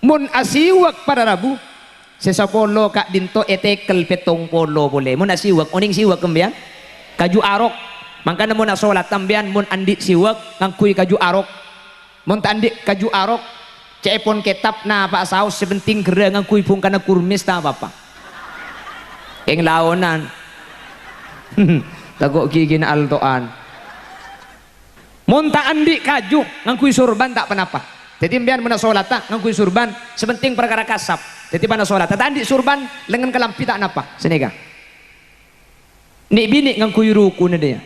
mun asiwak pada Rabu sesapolo kak dinto etekel petong polo boleh mun asiwak oning siwak kembian kaju arok mangkana mun salat tambian mun andi siwak ngangkui kaju arok mun andi kaju arok cepon ketap na pak saus sebenting gera ngangkui pung kana kurmis ta apa yang laonan takut gigi na altoan mun ta andi kaju ngangkui surban tak penapa jadi mbian mena sholat tak ngangkui surban sebenting perkara kasap jadi mana sholat tak andi surban lengan kelampi tak napa senega nik bini ngangkui ruku na dia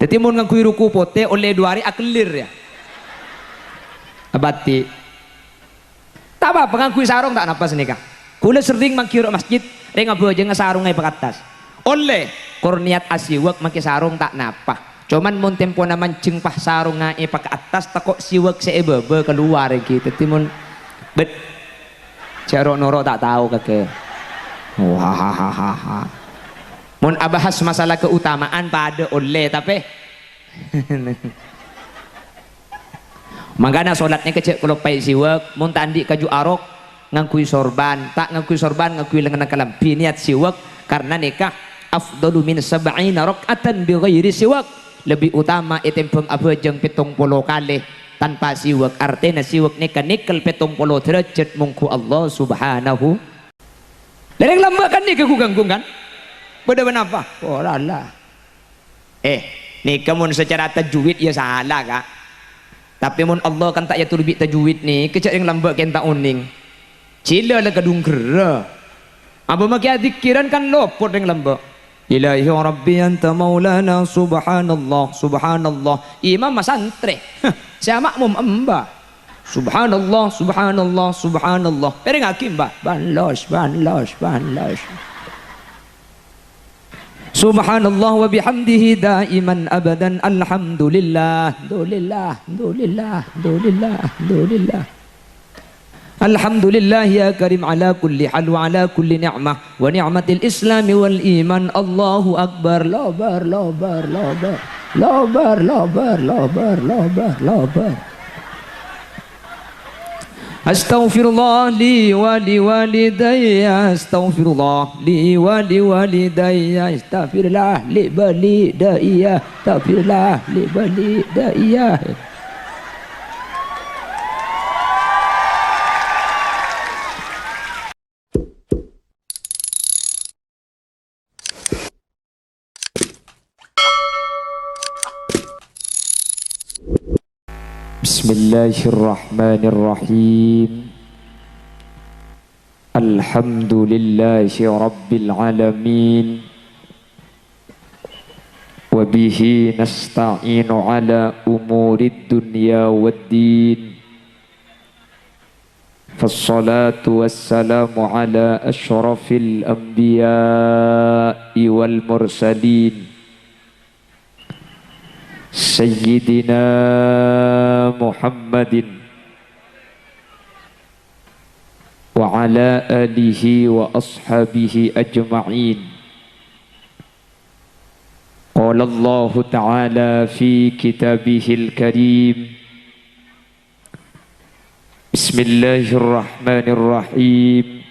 jadi mun ngangkui ruku pote oleh 2 hari akelir ya abati tak apa ngangkui sarung tak napa senega kula sering mangkiro masjid renga boje ngasarung ay pakatas oleh korniat asiwak maki sarung tak napa cuman mun tempo na mancing pah sarung nga ipa ke atas takok siwak seebebe keluar gitu timun bet cero noro tak tahu kakek wah mun abahas masalah keutamaan pada oleh tapi makanya sholatnya kecil kalau pai siwak mun tandi kaju arok ngangkui sorban tak ngangkui sorban ngangkui lengan kalampi niat siwak karena nikah afdalu min sab'ina rak'atan bi ghairi siwak lebih utama itempeng abejeng 70 kali tanpa siwak artinya siwak nikah nikel 70 derajat mungku Allah subhanahu dari lama kan nikah ganggu kan pada apa oh lala nikah mun secara tajwid ya salah kak tapi mun Allah kan tak ya lebih tajwid nih kecak yang lambat kenta uning cila lah kadung gera apa makia dikiran kan lopot yang lambat ilahi rabbi anta maulana subhanallah subhanallah imam masantri saya makmum amba subhanallah subhanallah subhanallah pering hakim mbak banlos banlos banlos subhanallah wa bihamdihi daiman abadan alhamdulillah alhamdulillah alhamdulillah alhamdulillah alhamdulillah alhamdulillah ya karim ala kulli hal wa ala kulli ni'mah wa ni'matil islam wal iman Allahu akbar lobar lobar lobar lobar lobar lobar lobar lobar astaghfirullah li wa li walidayya astaghfirullah li wa li walidayya astaghfirullah li bali daiya astaghfirullah li bali daiya Bismillahirrahmanirrahim Alhamdulillahi Rabbil Alamin Wabihi nasta'inu ala umurid dunya waddin Fassalatu wassalamu ala ashrafil anbiya'i wal mursalin Sayyidina Muhammadin wa ala alihi wa ashabihi ajma'in. Qala Allah Ta'ala fi kitabihil karim. Bismillahirrahmanirrahim.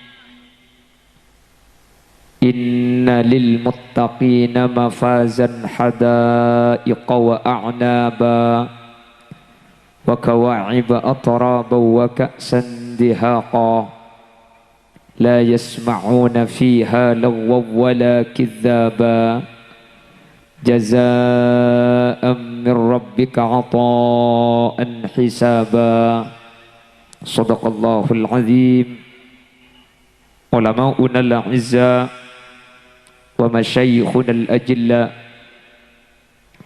Inna lil muttaqina mafazan hadaiqa wa a'naba wa kawa'iba atraba wa ka'san dihaqa la yasma'una fiha lagwa wala kidhaba jazaa'an min rabbika 'ata'an hisaba. Shadaqallahul 'azim. Ulama'una al-'izza wa masyayikhuna al-ajilla,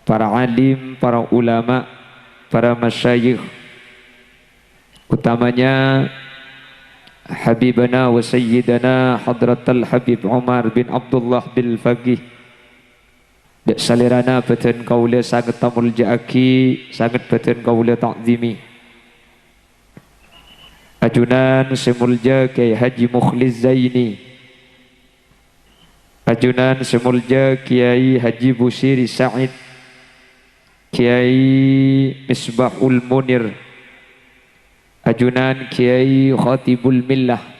para alim, para ulama, para masyayikh, utamanya Habibana wa Sayyidana Hadratal Habib Umar bin Abdullah bin Faqih. Dek salirana beten kaula sangat tamul ja'aki, sangat beten kaula ta'zimi. Ajunan semulja Kiai Haji Mukhlis Zaini, ajunan semulja Kiai Haji Busiri Sa'id, Kiai Misbahul Munir, ajunan Kiai Khatibul Millah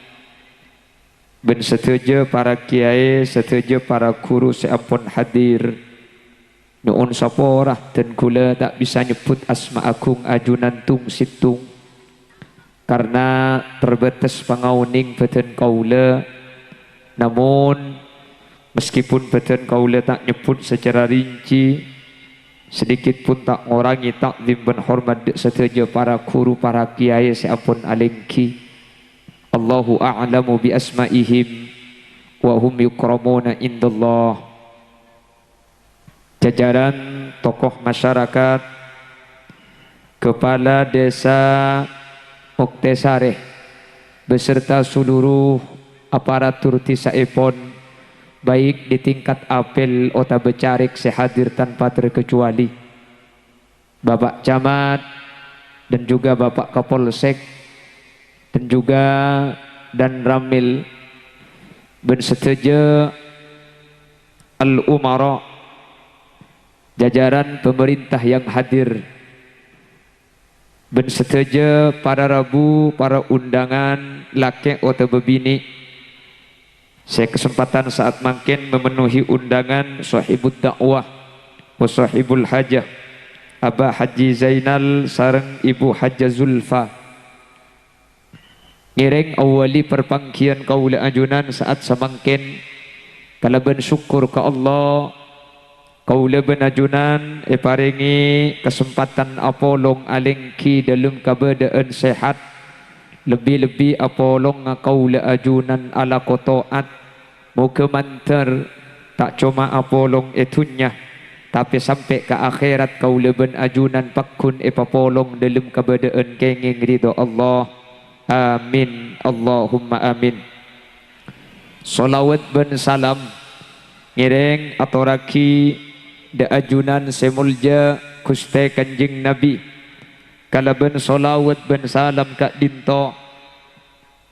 ben setuju para kiai, setuju para guru seampun hadir. Nuun saporah dan kula tak bisa nyebut asma agung ajunan tung situng karena terbatas pangauning beten kaula. Namun meskipun beten kaula tak nyebut secara rinci, sedikit pun tak ngurangi takzim dan hormat setuju para guru, para kiai seampun alengki. Allahu a'lamu bi asma'ihim wa hum yukramuna indallah. Jajaran tokoh masyarakat, kepala desa Muktesareh beserta seluruh aparatur tisaipun, baik di tingkat apel Ota Becarik sehadir tanpa terkecuali, Bapak Camat dan juga Bapak Kapolsek dan juga dan Ramil ben setuju al-umara, jajaran pemerintah yang hadir, ben setuju para rabu, para undangan laki atau bebini. Saya kesempatan saat makin memenuhi undangan sahibud dakwah wa sahibul hajah Abah Haji Zainal sareng Ibu Hajah Zulfa ngiring awali perpangkian kaula ajunan saat samangkin kalaban syukur ke Allah kaula ben ajunan paringi kesempatan apolong alengki dalam keadaan sehat, lebih-lebih apolong kaula ajunan ala kotoat moga mantar tak cuma apolong itunya tapi sampai ke akhirat kaula ben ajunan pakun papolong dalam keadaan kenging ridho Allah. Amin Allahumma amin. Salawat ben salam ngiring atoraki da ajunan semulja Gusti Kanjeng Nabi kalaban salawat ben salam kak dinto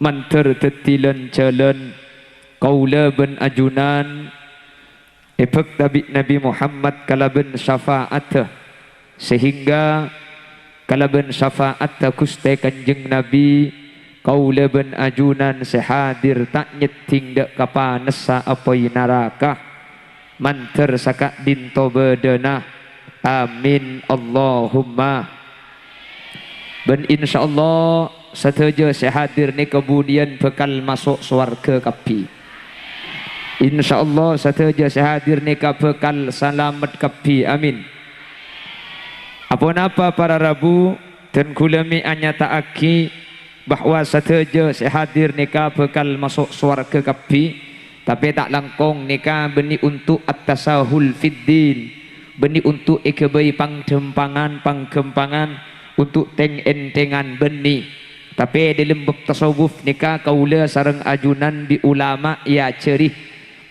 manter tetilan jalan kaula ben ajunan epek Nabi Muhammad kalaban syafaat sehingga kalaban syafaat Gusti Kanjeng Nabi kaula ben ajunan sehadir tak nyeting dak kapanesa apoi neraka manter sakak dinto bedena. Amin Allahumma. Ben insyaallah setuju sehadir ni kemudian bekal masuk surga kapi. Insyaallah setuju sehadir ni bekal selamat kapi. Amin. Apa-apa para rabu dan kulami anyataaki bahwa setuju sehadir nikah bekal masuk surga kapi, tapi tak langkong nikah beni untuk at-tasahul fiddin, beni untuk ikebai panggempangan untuk teng-entengan beni. Tapi dalam bab tasawuf nikah kaula sareng ajunan di ulama ya cerih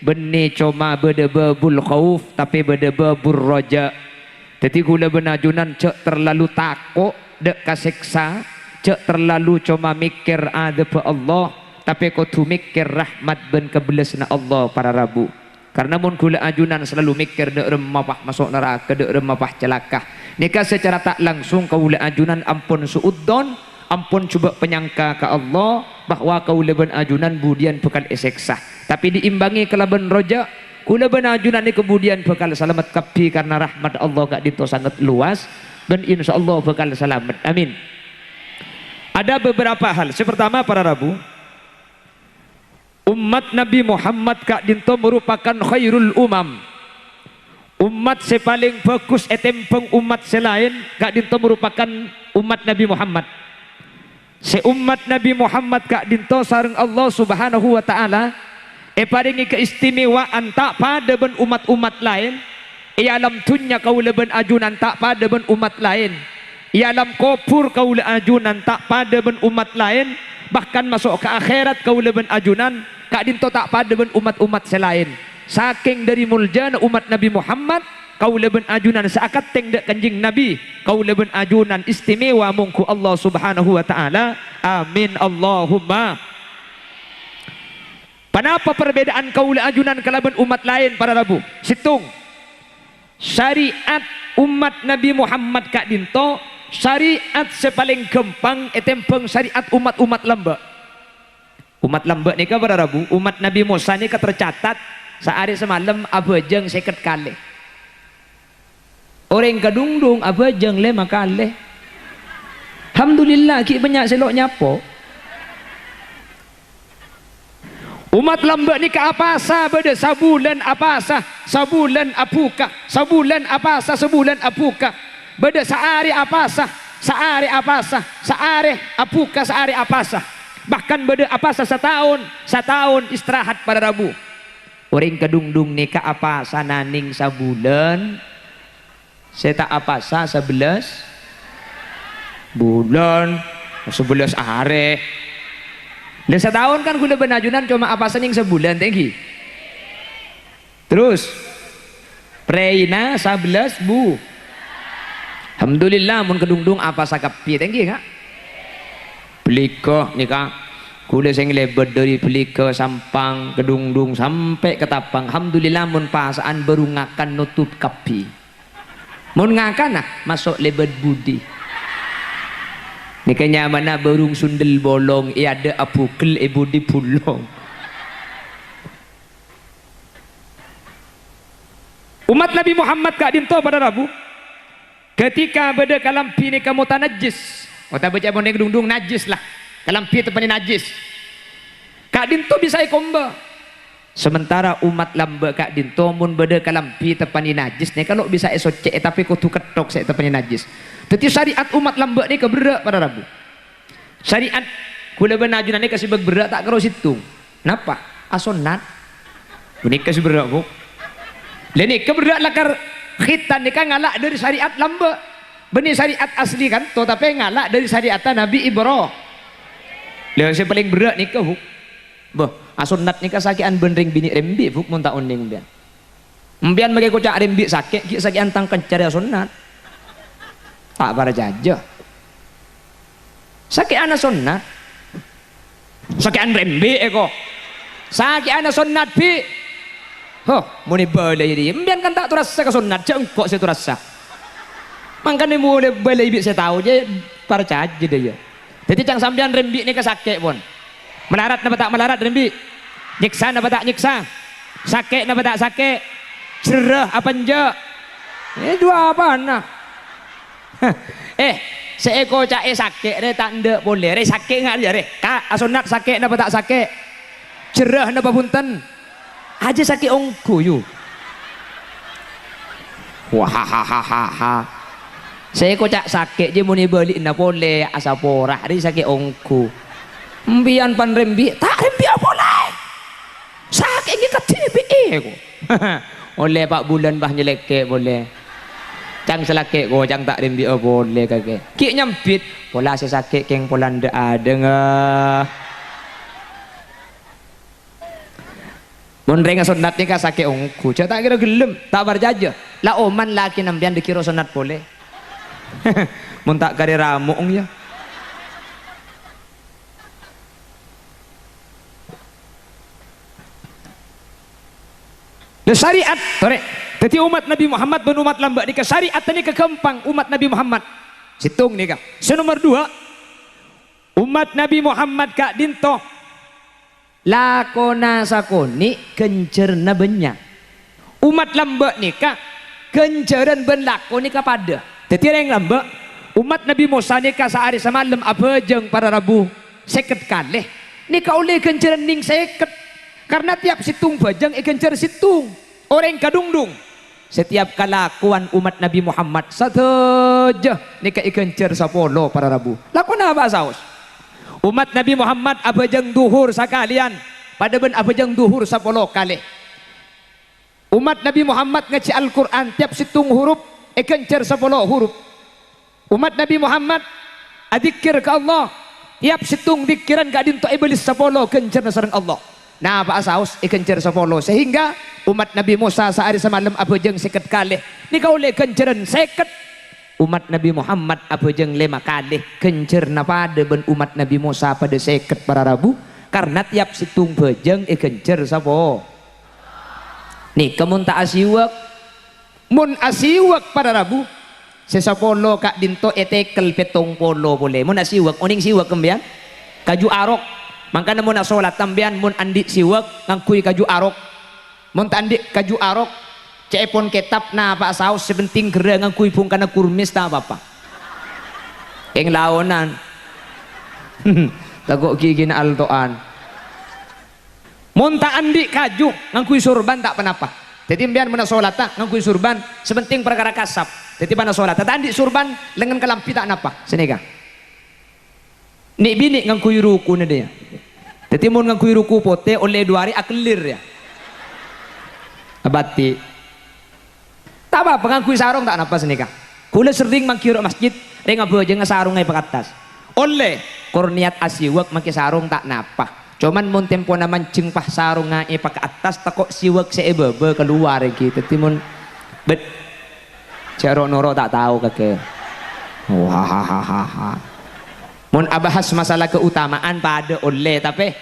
beni cuma bedebabul khauf tapi bedebabul raja. Jadi kula benajunan cek terlalu takut dek kaseksa, cek terlalu cuma mikir ada pe Allah tapi kau tu mikir rahmat ben kebelasna Allah para rabu. Karena mun kula ajunan selalu mikir dek remapah masuk neraka, dek remapah celaka. Nikah secara tak langsung kaula ajunan ampun suuddon, ampun coba penyangka ke Allah bahwa kaula ben ajunan budian bekal eseksa. Tapi diimbangi kelaban roja kula ben ajunan ni kemudian bekal selamat kapi karena rahmat Allah gak dito sangat luas dan insyaallah bekal selamat. Amin. Ada beberapa hal. Pertama para rabu, umat Nabi Muhammad kak dinto merupakan khairul umam. Umat sepaling bagus etempeng umat selain kak dinto merupakan umat Nabi Muhammad. Seumat Nabi Muhammad kak dinto sareng Allah Subhanahu wa taala paringi keistimewaan tak pada ben umat-umat lain. Alam tunya kaula ben ajunan tak pada ben umat lain. Alam kopur kaula ajunan tak pada ben umat lain. Bahkan masuk ke akhirat kaula ben ajunan kak dinto tak pada ben umat-umat selain. Saking dari muljana umat Nabi Muhammad kaula ben ajunan seakat teng dek kanjing Nabi kaula ben ajunan istimewa mungku Allah Subhanahu wa taala. Amin Allahumma. Kenapa perbedaan kaula ajunan kalaban umat lain para rabu? Situng syariat umat Nabi Muhammad kak dinto syariat sepaling gempang etempeng syariat umat-umat lembek. Umat lembek ni pada Rabu, umat Nabi Musa ni tercatat sehari semalam abajeng 50 kali. Orang kedungdung abajeng 5 kali. Alhamdulillah ki banyak selok nyapo. Umat lembek ni ke apa sah beda sabulan apa sah sabulan apukah sabulan apa sah sebulan apukah beda sehari apa sah sehari apa sah sehari apukah sehari apa sah bahkan beda apa sah setahun istirahat pada Rabu. Orang kedungdung ni ke apa sah naning sabulan saya tak apa sah 11 bulan 11 hari. Dan setahun kan kuda benajunan cuma apa sening sebulan tinggi. Terus Preina 11 bu. Alhamdulillah mun kedungdung apa sakapi tinggi enggak? Pelika nikah. Kuda sing lebar dari pelika sampang kedungdung sampai ke tapang. Alhamdulillah mun pasaan berungakan nutup kapi. Mun ngakan nah masuk lebar budi. Ni kanya mana burung sundel bolong ada apukel ibu di pulong. Umat Nabi Muhammad kak dinto pada Rabu ketika beda kalampi ni kamu tak najis tak baca boneng gedung najis lah kalampi tepani najis kak dinto bisa ikomba sementara umat lamba kak dinto mun beda kalampi tepani najis ni kalau bisa esocek tapi kutu ketok saya tepani najis. Jadi syariat umat lambak ni keberak pada Rabu. Syariat kula benajunan ni kasih berak tak karo situ. Napa? Asonat. Ini kasih berak bu. Leni keberak lakar khitan ni kan ngalak dari syariat lambak. Benih syariat asli kan, tapi ngalak dari syariat Nabi Ibrahim. Lepas yang paling berat ni ke bu. Boh, asonat ni kasakian benring bini rembi bu mun tak unding bian. Mbian bagi kocak rembi sakit, ki sakian tangkan cari asonat. Tak para jajah sakit anak sunat sakit anak rembi eko sakit anak sunat pi muni boleh jadi mbian kan tak terasa ke sunat jengkok saya terasa makanya mulai boleh ibu saya tahu je para jajah dia jadi cang sambian rembi ni ke sakit pun melarat napa tak melarat rembi nyiksa napa tak nyiksa sakit napa tak sakit cerah apa enjak dua apa nah seeko cak sakit re tak ndak boleh re sakit enggak dia re kak asonat sakit napa tak sakit cerah napa punten aja sakit ongku yu wah seeko cak sakit je muni balik ndak boleh asa porah re sakit ongku mbian pan rembi tak rembi boleh sakit kita TBE ko oleh pak bulan bah nyeleke boleh cang selake go cang tak rembi boleh kage ki nyampit pola saya sakit keng pola ndak ada ngah mun renga sunat ni ka sakit ongku cak tak kira gelem tak barjaja la oman laki nambian dikira sunat boleh mun tak kare ramung ya le syariat tore. Jadi umat Nabi Muhammad dan umat lambak ni ke syariat ni ke kempang umat Nabi Muhammad. Situng ni ka. Nomor 2 umat Nabi Muhammad kak dinto lakona sakoni kencerna benya. Umat lambak ni kak kenceran ben lakoni kepada. Jadi orang lambak umat Nabi Musa ni ka sehari semalam apa jeng para Rabu seket kalih. Ni ka oleh kenceran ning seket karena tiap situng bajang kencer situng. Orang kadungdung setiap kelakuan umat Nabi Muhammad saja nika ikencer sapolo para Rabu lakon apa saus umat Nabi Muhammad abajang duhur sakalian pada ben abajang duhur sapolo kali umat Nabi Muhammad ngaji Al-Quran tiap situng huruf ikencer sapolo huruf umat Nabi Muhammad adzikir ke Allah tiap situng dikiran gak dinto iblis sapolo kencer sareng Allah. Nah Pak Saus ikencer sapolo sehingga umat Nabi Musa sehari semalam abajeng seket kali ni kau le kenceran seket umat Nabi Muhammad abajeng 5 kali kencer pada ben umat Nabi Musa pada seket para Rabu karena tiap situng bajeng ikencer sapo nih kemun tak asiwak mun asiwak para Rabu sesapolo kak dinto etekel petong polo boleh mun siwak oning siwak kembian kaju arok mangkana mun salat tambian mun andi siwak ngangkui kaju arok mun andi kaju arok cepon ketap na pak saus sebenting gera ngangkui pung kana kurmis ta apa yang laonan takut gigi na altoan mun ta andi kaju ngangkui surban tak penapa jadi mbian mana sholat tak ngangkui surban sebenting perkara kasap jadi mana sholat tak andi surban lengan kelampi tak napa senega nik bini ngangkui ruku na dia jadi mun ngangkui ruku pote oleh 2 hari akelir ya abati tak apa ngangkui sarung tak napa senega kula sering mangkiro masjid ring abeje ngasarung ngai pakatas oleh korniat asiwak maki sarung tak napa cuman mun tempo na mancing pah sarung ngai pak atas takok siwak seebebe keluar gitu timun bet cero noro tak tahu kakek wah mun abahas masalah keutamaan pada oleh tapi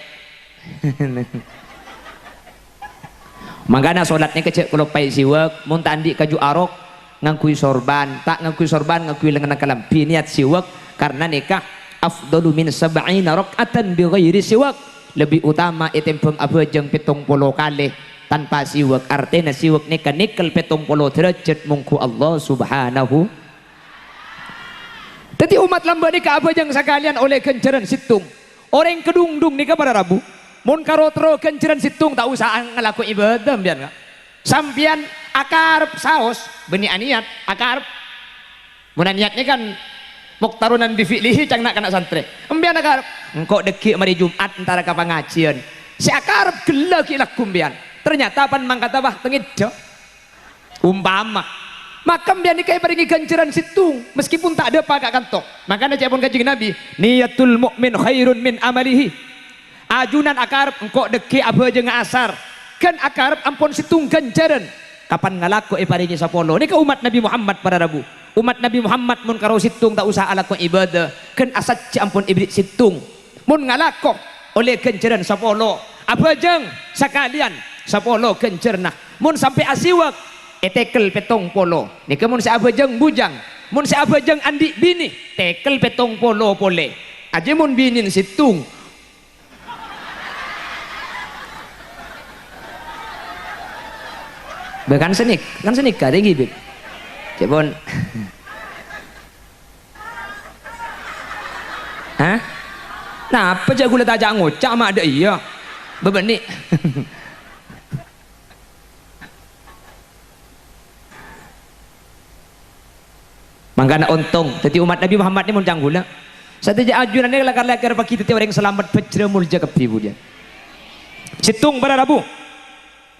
makanya sholatnya kecil kalau pai siwak mun tandi kaju arok ngangkui sorban tak ngangkui sorban ngangkui lengan kalampi niat siwak karena nikah afdalu min 70 rakaatan bi ghairi siwak lebih utama itempeng abejeng 70 kali tanpa siwak artinya siwak nikah nikel 70 derajat mungku Allah subhanahu jadi umat lamba nikah abejeng sekalian oleh kenceran situng orang kedungdung nikah pada Rabu mun karotro kenceran situng tak usah ngelaku ibadah biar enggak sampian akarep saos benih aniat akarep mun niatnya kan muktarunan bifi'lihi cang nak kena santri embian akarep engkau deki mari Jumat antara ka pengajian si akarep gela ki lakum bian ternyata pan mangkata bah tengidjo umpama maka mbian nikai paringi ganjaran situng meskipun tak ada pakak kantok makanya cepon kanjeng Nabi niyatul mukmin khairun min amalihi ajunan akarep engkau deki abeje ngasar kan akarep ampun situng ganjaran kapan ngalaku paringi sapolo ini ke umat Nabi Muhammad pada Rabu umat Nabi Muhammad mun karo situng tak usah alako ibadah kan asat ampun ibrit situng mun ngalako oleh kenceran sapolo abajeng sekalian sapolo kencerna mun sampai asiwak etekel petong polo nika mun sa abajeng bujang mun sa abajeng andi bini tekel petong polo pole aja mun binin situng bahkan senik kada gitu cepon hah nah apa jago letak ajak ngocak mak ada iya bebenik mangkana untung jadi umat Nabi Muhammad ini muncang gula satu ajunan ini lakar-lakar bagi kita orang selamat pecera mulja kepibu dia situng pada Rabu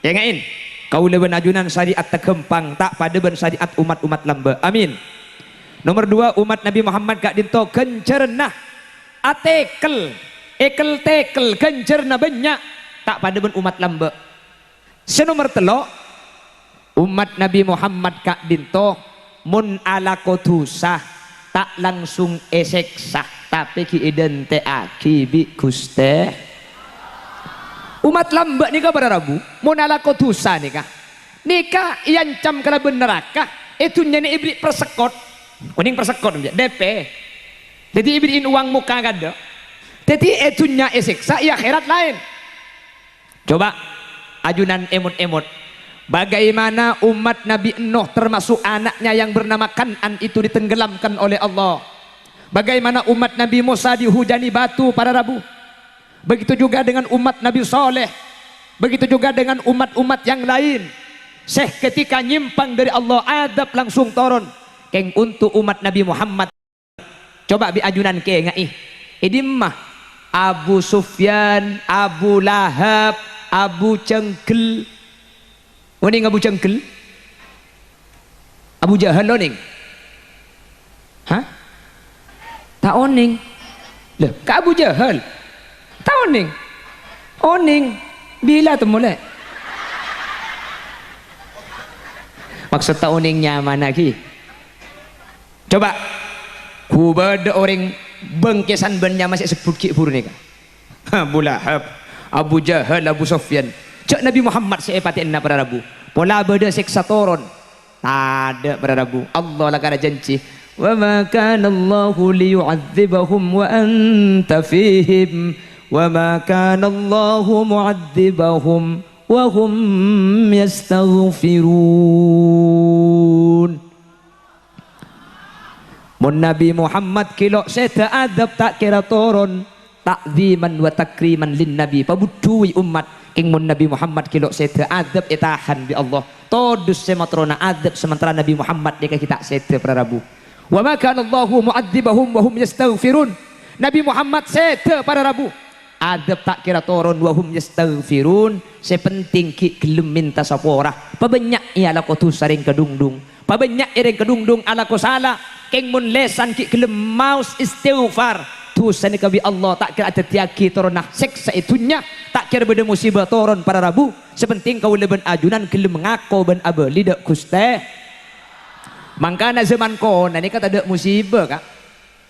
ya ngain kau leben ajunan syariat terkempang tak pada ben syariat umat-umat lamba amin nomor 2 umat Nabi Muhammad gak dinto kencerna atekel ekel tekel kencerna banyak tak pada ben umat lamba senomor 3 umat Nabi Muhammad gak dinto mun ala kotusah tak langsung eseksa tapi ki idente aki bi guste umat lambak nikah pada Rabu mun ala kotusa nikah iancam kala neraka itu nyani ibrit persekot kuning persekot DP jadi ibritin uang muka kada jadi itu nya eseksa ya akhirat lain coba ajunan emot-emot bagaimana umat Nabi Nuh termasuk anaknya yang bernama Kan'an itu ditenggelamkan oleh Allah bagaimana umat Nabi Musa dihujani batu pada Rabu begitu juga dengan umat Nabi Soleh begitu juga dengan umat-umat yang lain ketika nyimpang dari Allah adab langsung turun keng untuk umat Nabi Muhammad coba bi ajunan ke ngai idimah Abu Sufyan Abu Lahab Abu Cengkel oning Abu Cengkel Abu Jahal oning hah tak oning loh ka Abu Jahal tak oning bila tu mulai maksud tak oningnya mana lagi coba ku beda orang bengkesan bennya masih sebut ki buru ni kan Abu Lahab Abu Jahal Abu Sufyan cak Nabi Muhammad saya patin pada Rabu pola beda seksa toron ada pada Rabu. Allah lah kada janji. Wa ma kana Allahu liyu'adzibahum wa anta fihim wa ma kana Allahu mu'adzibahum wa hum yastaghfirun. Mun Nabi Muhammad kilo seta adab tak kira turun takziman wa takriman lin Nabi pabudui umat king mun Nabi Muhammad kilo seta adab itahan bi Allah todus sematrona adab sementara Nabi Muhammad deka kita seta pada Rabu. Wa ma kana Allahu mu'adzibahum wa hum yastaghfirun. Nabi Muhammad seta pada Rabu adab tak kira turun wa hum yastaghfirun. Sepenting ki gelem minta sapora pabanyak ialah ko tu saring kedungdung pabanyak ireng kedungdung ala ko salah keng mun lesan ki gelem maus istighfar tusan kabi Allah tak kira ada tiaki torona seksa itunya tak kira beda musibah toron pada Rabu sepenting kau leben ajunan gelem mengaku ben abe lidak kuste mangkana zaman kona ni kata ada musibah kak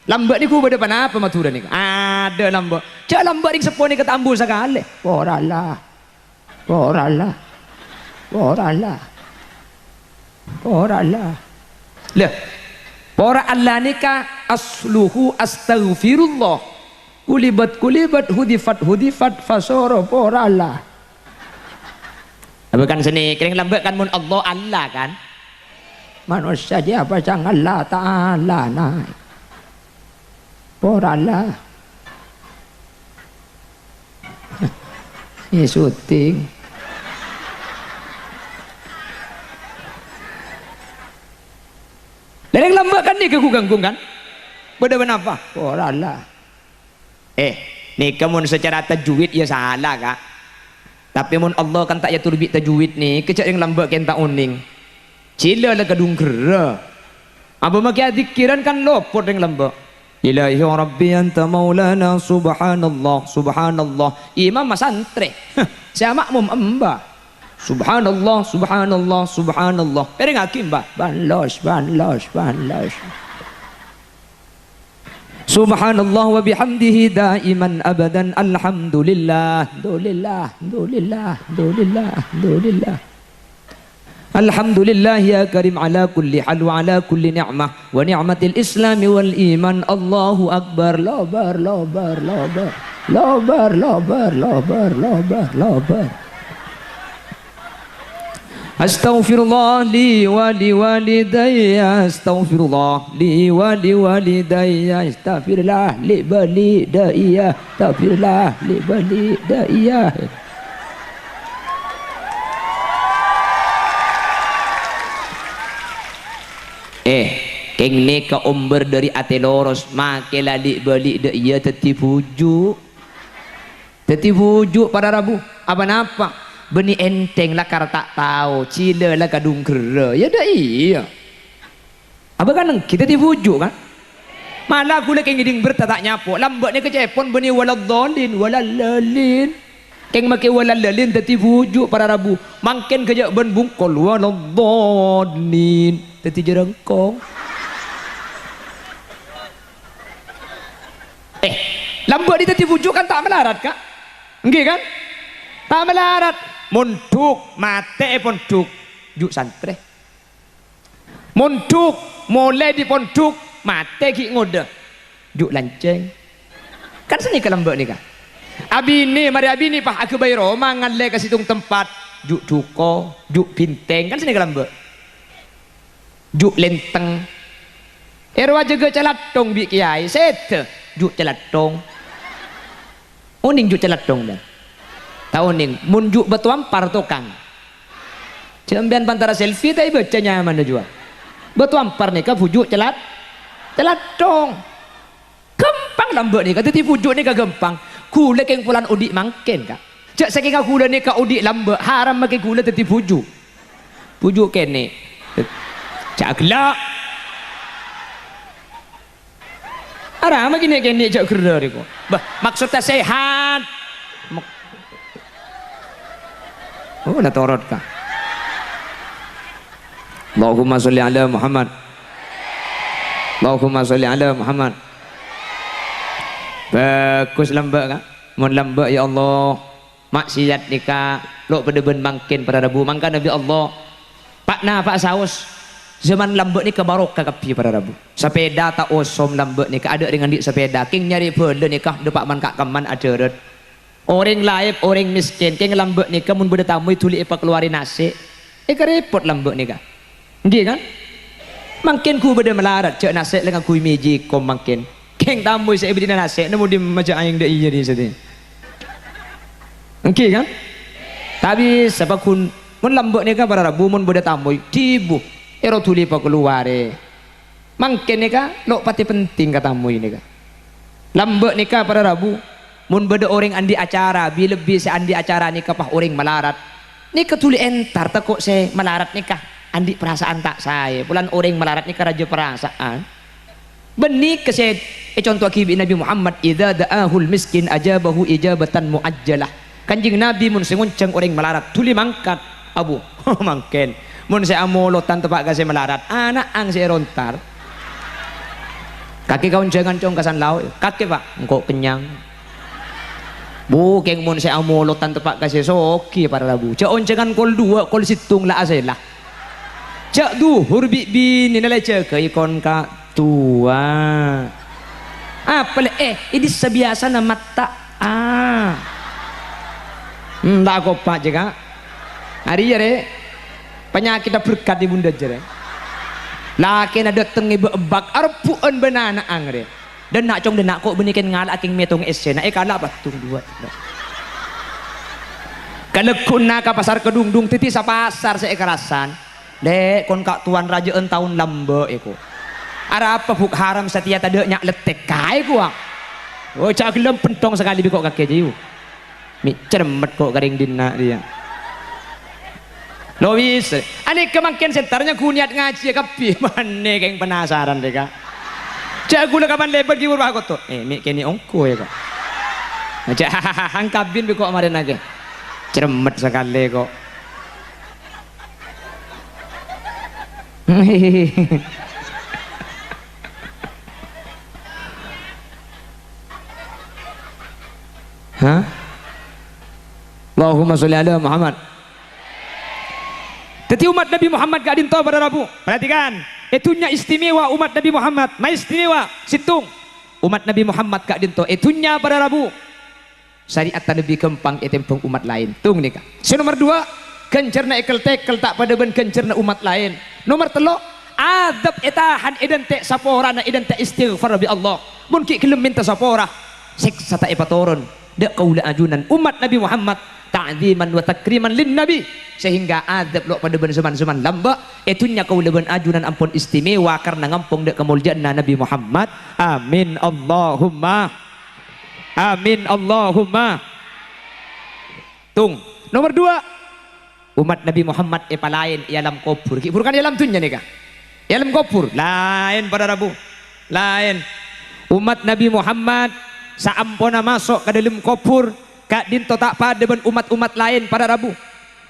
lambat ni ku beda panapa matura ni ada lambat cak lambat ni sepon ni kata ambu sakale oralah oralah oralah oralah lah para Allah nikah asluhu astaghfirullah kulibat hudifat fasoro para Allah bukan seni kering lambat kan mun Allah Allah kan manusia dia apa jangan Allah Ta'ala naik para Allah ini syuting dan yang lambat kan ni ke ku ganggung kan beda apa oralah ni kamu secara tajwid ya salah kak tapi mun Allah kan tak ya turbit tajwid ni kecak yang lambat kan tak uning cila lah kadung gera apa makia zikiran kan lopot yang lambat ilahi rabbi anta maulana subhanallah subhanallah imam masantri saya makmum amba subhanallah subhanallah subhanallah pereng hakim bah banlos subhanallah wa bihamdihi daiman abadan alhamdulillah alhamdulillah ya karim ala kulli hal wa ala kulli ni'mah wa ni'matil islami wal iman Allahu akbar lobar astaghfirullah li wa li walidayya astaghfirullah li wa li walidayya astaghfirullah li bali daiya astaghfirullah li bali daiya keng ni ka umber dari ate loros make lali bali daiya teti bujuk pada Rabu apa napa beni enteng lah kar tak tahu cila lah kadung kera ya dah iya apa kan kita dibujuk kan malah aku lagi ngiding bertatak nyapo lambat ni kecepon beni waladhalin walallalin keng make walallalin teti bujuk pada Rabu mangken kejak ben bungkol waladhalin teti jerengkong lambat ni teti bujuk kan tak melarat kak nggih kan tak melarat munduk mate ponduk juk santre munduk mulai di ponduk mate ki ngode juk lanceng kan seni kelembek ni kan abini mari abini pah aku bayar Roma ngalle ke situng tempat juk duko juk binteng kan seni kelembek juk lenteng erwa jaga calatong bi kiai set juk calatong uning juk calatong dah tahun ning munjuk batu ampar tukang jambian pantara selfie tapi baca nyaman juga batu ampar nih ke bujuk celat dong gampang lambat nih kata ti bujuk nih ke gampang kula keng pulan udik mangken kak cak saking kula nih ke udik lambat haram make kula teti bujuk kene cak gelak haram gini kene cak gerda niku bah maksudnya sehat oh dah torot kah Allahumma sholli ala Muhammad Allahumma sholli ala Muhammad bagus lambak kah mun lambak ya Allah maksiat nikah lo pada ben mangkin pada Rabu mangka Nabi Allah pak saus Zaman lambek ni barokah kapi para rabu. Sepeda tak osom lambek ni ada dengan dik sepeda. King nyari bela ni kah depak man kak kaman ada red. Orang lain orang miskin king lambek ni mun beda tamu tuli apa keluarin nasi. Repot lambek ni kah. Nggih kan? Makin ku beda melarat cek nasi dengan ku meji kom makin. King tamu saya beda nasi nemu di macam aing dak iya di sini. Nggih kan? Tapi sebab kun mun lambek ni kah para rabu mun beda tamu tibu ero tuli pa keluare mangken nika lo pati penting katamu ini kah lambek nika pada rabu mun beda orang andi acara bi lebih se andi acara nika pah orang melarat nika tuli entar takut se melarat nika andi perasaan tak saya pulan orang melarat nika raja perasaan benih kese contoh akibi Nabi Muhammad idza da'ahul miskin ajabahu ijabatan muajjalah kanjing Nabi mun sengunceng orang melarat tuli mangkat abu mangken mun saya amolotan tepak kasih melarat anak ang saya rontar kaki kawan jangan cong kasan lau kaki pak engkau kenyang bukan mun saya amolotan tepak kasih soki para rabu cak oncengan kol dua kol situng lah aselah cak duhur bini nilai cak ikon kak tua apa ini sebiasa nama tak tak kopak juga hari ya penyakit berkat di bunda jere laki na dateng ibu ebak arpuan benana angre dan nak cong dan nak kok benikan ngalak aking metong esena kalah batung dua kalau kuna ka pasar kedungdung titi sa pasar saya kerasan dek kon kak tuan raja tahun lambe eko ara apa buk haram setia tade nyak letek kai ku oh cak gelem pentong sekali kok kaki jiu mi cermet kok garing dina dia Lois, ane kemakin sentarnya ku niat ngaji kapi mana keng penasaran deka. Cak gula kapan lebar ki urah kok tu. Mik kini ongko ya kok. Cak hangkabin bi kok kemarin aja. Cermet sekali kok. Hah? Allahumma sholli ala Muhammad. Jadi umat Nabi Muhammad gak dinto pada rabu. Perhatikan, itunya istimewa umat Nabi Muhammad. Ma istimewa, situng. Umat Nabi Muhammad gak dinto, itunya pada rabu. Syariat lebih kempang etempong umat lain. Tung nih kak. Nomor dua, kencerna ekel tekel tak pada ben kencerna umat lain. Nomor telo, adab etahan idente sapora na idente istighfar bi Allah. Mungkin kelem minta sapora. Siksa tak epatoron. Dek kaula ajunan umat Nabi Muhammad. Ta'ziman wa takriman lin nabi sehingga adab lo pada ben zaman-zaman lamba itunya kau leben ajunan ampun istimewa karena ngampung dek kemuliaan Nabi Muhammad amin Allahumma tung nomor dua umat Nabi Muhammad lain ialam kubur kan ialam tunya nih kah ialam kubur lain pada rabu lain umat Nabi Muhammad saampona masuk ke dalam kubur kak dinto tak pada ben umat-umat lain pada rabu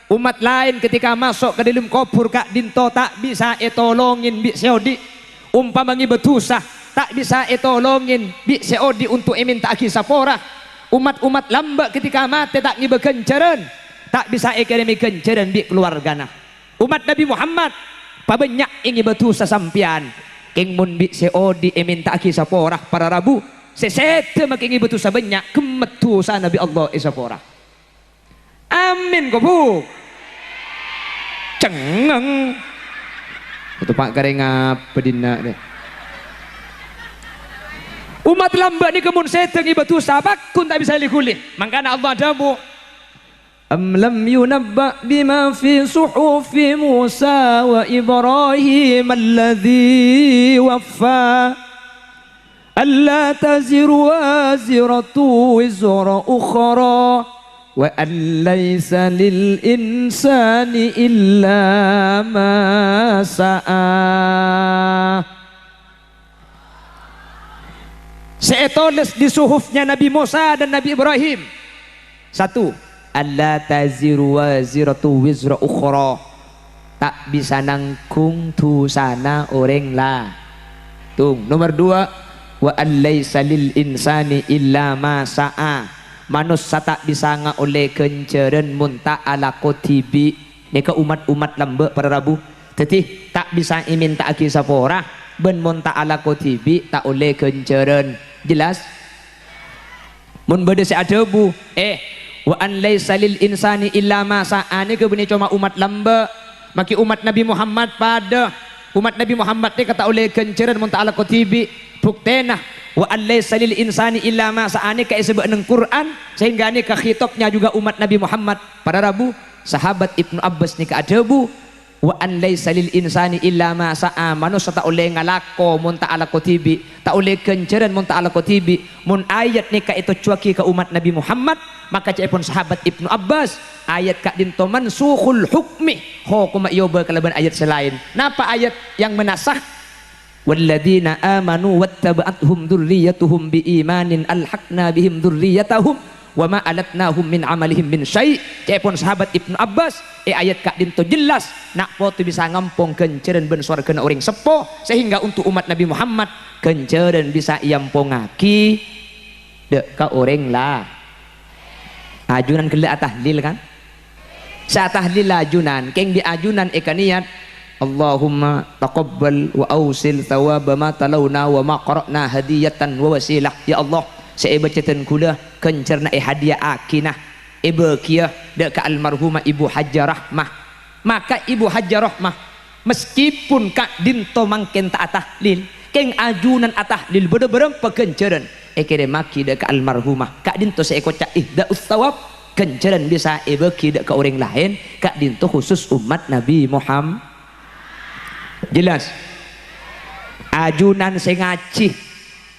umat lain ketika masuk ke dalam kubur kak dinto tak bisa etolongin bi seodi umpamangi betusah tak bisa etolongin bi seodi untuk minta kisapora umat-umat lamba ketika mati tak ngibe kenceran tak bisa ekademi kenceran bi keluargana umat Nabi Muhammad pabanyak ingi betusah sampian king mun bi seodi minta kisapora para rabu sesete makingi betul banyak kemetusan Nabi Allah isapora amin gobu cengeng itu pak garing apa dina deh umat lamba ni kemun sete ngi betul sabak kun tak bisa likulih makanya Allah damu am lam yunabba bima fi suhufi Musa wa Ibrahim alladhi waffa ألا تزر وازرة وزر أخرى وأن ليس للإنسان إلا ما سعى. Saya tulis di suhufnya Nabi Musa dan Nabi Ibrahim. Satu, alla taziru waziratu wizra ukhra. Tak bisa nangkung dosana orang lah. Tung. Nomor dua, wa allaisa lil insani illa ma sa'a. Manusia tak bisa oleh kenceran munta ala kotibi. Nika umat-umat lamba para rabu. Jadi tak bisa iminta aki sapora ben mun tak ala kotibi tak oleh kenceren. Jelas? Mun bade se adebu wa an laisa lil insani illa ma sa'ani ke beni cuma umat lamba maki umat Nabi Muhammad pada umat Nabi Muhammad ni kata oleh kenceren mun tak ala kotibi buktena wa an laisa lil insani illa ma sa'ani ka sebab nang Quran sehingga ni ka khitabnya juga umat Nabi Muhammad pada Rabu sahabat Ibnu Abbas ni ka adebu wa an laisa lil insani illa ma sa'a manusia tak oleh ngalako mun tak ala kotibi tak oleh kenceren mun tak ala kotibi mun ayat ni ka itu cuaki ke umat Nabi Muhammad maka pun sahabat Ibnu Abbas ayat ka dinto mansukhul hukmi hukuma yoba kalaban ayat selain napa ayat yang menasah walladzina amanu wattaba'athum dzurriyyatuhum biimanin alhaqna bihim dzurriyyatahum wa ma alatnahum min amalihim min syai' cepon sahabat Ibnu Abbas ayat kak dinto jelas nak foto bisa ngampung kenceren ben surga orang sepo sehingga untuk umat Nabi Muhammad kenceren bisa iampongaki dek ka orang lah ajunan kele tahlil kan sa tahlil ajunan keng di ajunan niat Allahumma taqabbal wa ausil thawaba ma talawna wa ma qara'na hadiyatan wa wasilah ya Allah saya bacakan kula kencerna hadiah akinah bekiah dek ka almarhumah Ibu Hajjah Rahmah maka Ibu Hajjah Rahmah meskipun kak dinto mangken tak tahlil keng ajunan atahlil bede-bede pekenceran kede maki dek ka almarhumah kak dinto saya kocak ihdaus thawab kenceran bisa beki dek ka orang lain kak dinto khusus umat Nabi Muhammad jelas ajunan saya ngaci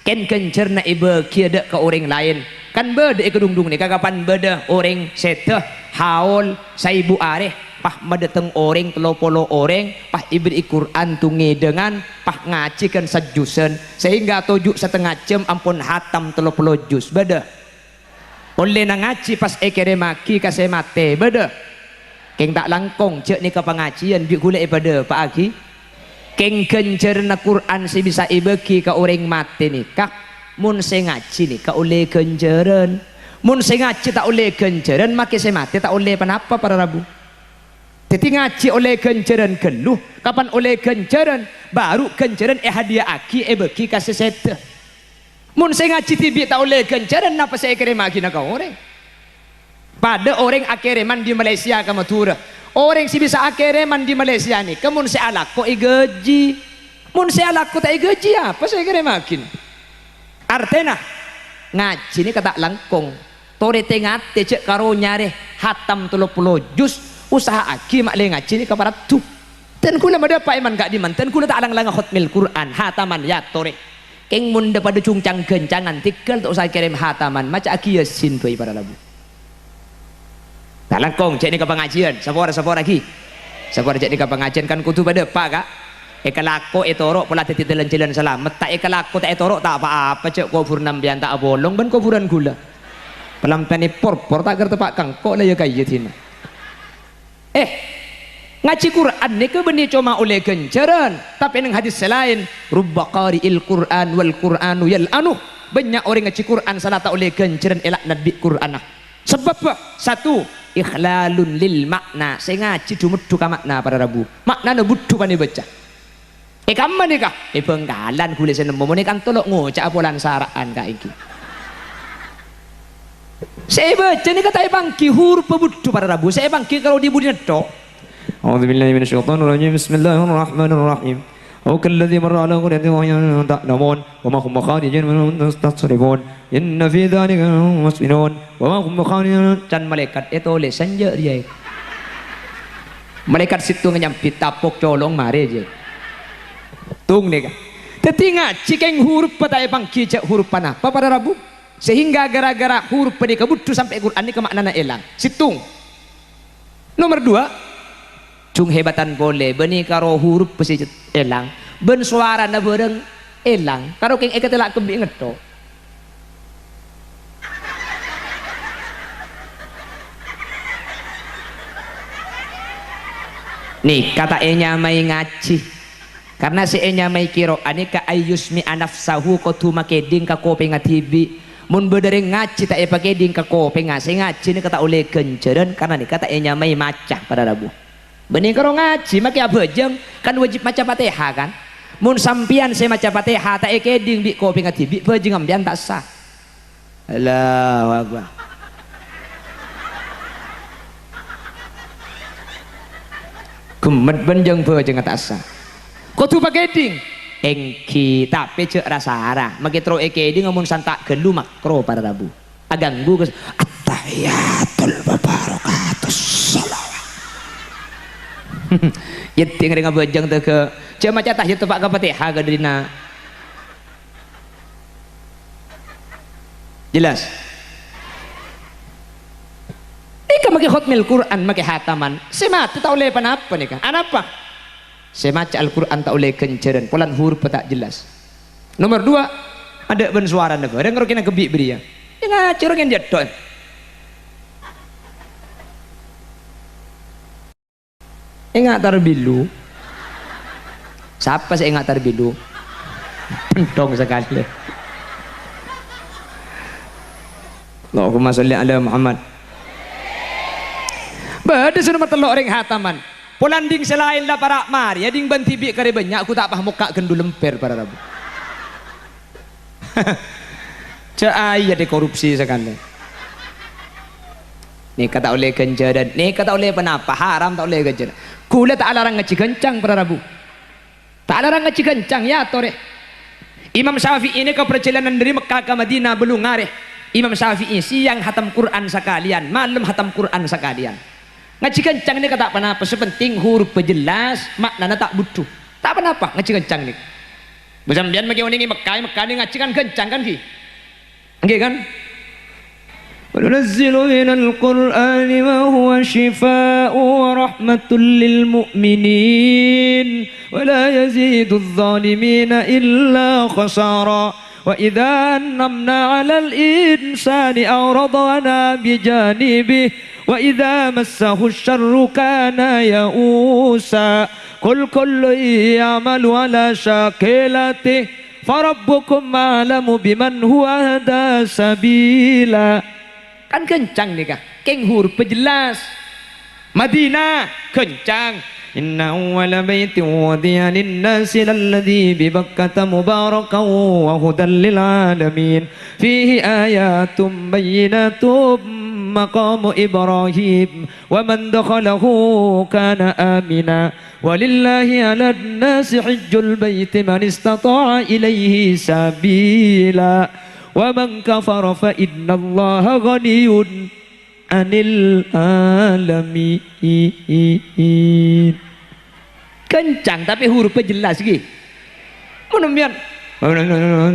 ken kencerna ibe kiada ke orang lain kan beda kedungdung ni kakapan beda orang seteh haul saibu areh pah madeteng orang telopolo orang pah ibri Quran tungi dengan pah ngacikan sejusen sehingga tujuh setengah jam ampun hatam telopolo jus beda oleh na ngaci pas ekere maki kasih mate beda keng tak langkong cek ni ke pengajian bi gula pada Pak Aki keng kencerna Quran si bisa ibeki ka orang mati nikah mun se ngaji ni ka oleh kenceren mun se ngaji tak oleh kenceren maki se mati tak oleh panapa para Rabu jadi ngaji oleh kenceren keluh kapan oleh kenceren baru kenceren hadiah aki beki kasih sete mun se ngaji tibi tak oleh kenceren napa saya kirim aki nak orang pada orang akhireman di Malaysia ka matura orang si bisa akhireman di Malaysia ni kemun si alak kok igaji mun si alak kok tak igaji apa saya kira makin artena ngaji ni kata langkong tore tengate cek karo nyare hatam 30 juz usaha aki mak le ngaji ni kaparat tu ten kula mada pa iman gak diman ten kula tak alang-alang khutmil Quran hataman ya tore keng mun pada cungcang gencangan tikel tak usah kirim hataman maca aki yasin tu para labu tak langkong cek ni ke pengajian sapora lagi sapora cek ni ke pengajian kan kutu pada pak kak ekalako etorok pula titilan jalan selamat tak ekalako tak etorok tak apa-apa cek kufur nambian tak bolong ben kufuran gula pelampian por tak kerta pak kang kok lah ya kayak tina ngaji Quran ni ke benih cuma oleh kenceran tapi nang hadis selain rubba qari'il Quran wal Quranu yal anuh banyak orang ngaji Quran salah tak oleh kenceran elak nabi Quran sebab apa? Satu ikhlalun lil makna saya ngaji dumeddu ka makna para Rabu makna na buddu pani baca kamma ni kah bengkalan kule senemu ni kan tolok ngocak apolan saraan ka iki saya baca ni kata bangki huruf buddu para Rabu saya bangki kalau dibudi netok a'udzubillahi minasyaitonir rajim bismillahirrahmanirrahim أو كالذي مر على قرية وهي تعلمون وما هم بخارجين منهم تستصرفون إن في ذلك مسئلون وما هم بخارجين dan malaikat itu oleh sanja dia malaikat situ nyampit tapok colong mare je tung nih kan tetinga cikeng huruf pada bang kicak huruf panah apa pada Rabu sehingga gara-gara huruf pada kebutuh sampai Quran ini kemaknaan elang situng nomor 2 cung hebatan boleh beni karo huruf pesi elang ben suara na bereng elang karo keng telak kebi ngeto nih kata nyamai ngaji karena si nyamai kiro ani ka ayusmi anafsahu kotu makeding ka kope ngatibi mun bedere ngaji tak pakeding ka kope ngase ngaji ni kata oleh kenceran karena nih kata nyamai macah pada Rabu benih karo ngaji make abejeng kan wajib maca Fatihah kan. Mun sampian saya maca Fatihah tak ekeding bi kopi ngati bi bejeng ambian tak sah. Allahu Akbar. Gemet benjeng bejeng tak sah. Kudu pakeding engki tapi cek rasa arah make tro ekeding mun santak gelu makro para rabu. Aganggu ke at-tahiyatul barakatus salawat. Yeting dengan bejeng teh ke cek maca tahiyat tepak ka Fatihah ka dina. Jelas. Ika make khutmil Quran make hataman. Semat tak oleh panapa nika? Anapa? Semaca Al-Quran tak oleh kenceran polan huruf tak jelas. Nomor 2 ada ben suara napa ada ngerokina kebi beria ya ngacur yang jatuh ingat tarbilu siapa sih ingat tarbilu pentong sekali. Allahumma sholli ala Muhammad. Bada sudah telok ring hataman polanding selain lah para mar ya ding bantibi kare banyak aku tak paham muka gendu lemper para rabu. Cai ada korupsi sekali. Ni kata oleh kenjaran, ni kata oleh penapa haram tak oleh kenjaran. Kula tak larang ngaji kencang para rabu. Tak larang ngaji kencang ya tore. Imam Syafi'i ini ke perjalanan dari Mekah ke Madinah belum ngareh. Imam Syafi'i siang hatam Quran sekalian, malam hatam Quran sekalian. Ngaji kencang ini kata penapa sepenting huruf jelas maknanya tak butuh. Tak penapa ngaji kencang ni. Besambian bagi orang ini Mekah ni ngaji kan kencang kan ki. Nggih kan? وَنُنَزِّلُ مِنَ الْقُرْآنِ مَا هُوَ شِفَاءٌ وَرَحْمَةٌ لِلْمُؤْمِنِينَ وَلَا يَزِيدُ الظَّالِمِينَ إِلَّا خَسَارًا وَإِذَا أَنْعَمْنَا عَلَى الْإِنسَانِ أَعْرَضَ وَنَأَىٰ بِجَانِبِهِ وَإِذَا مَسَّهُ الشَّرُّ كَانَ يَئُوسًا قُلْ كُلٌّ يَعْمَلُ عَلَى شَاكِلَتِهِ فَرَبُّكُمْ أَعْلَمُ بِمَنْ هُوَ أَهْدَىٰ سَبِيلًا. Kan kencang nih kah keng huruf jelas. Madinah kencang inna awwala baitin wudi'a lin-nasi lalladzi bi Bakkata mubarakan wa hudan lil alamin fihi ayatun bayyinatun maqamu Ibrahim wa man dakhalahu kana amina walillahi 'alan nasi hajjul baiti man istata'a ilaihi sabila wa man kafara fa innallaha ghaniyun 'anil alamin. Kencang tapi hurufnya jelas ki. Menembian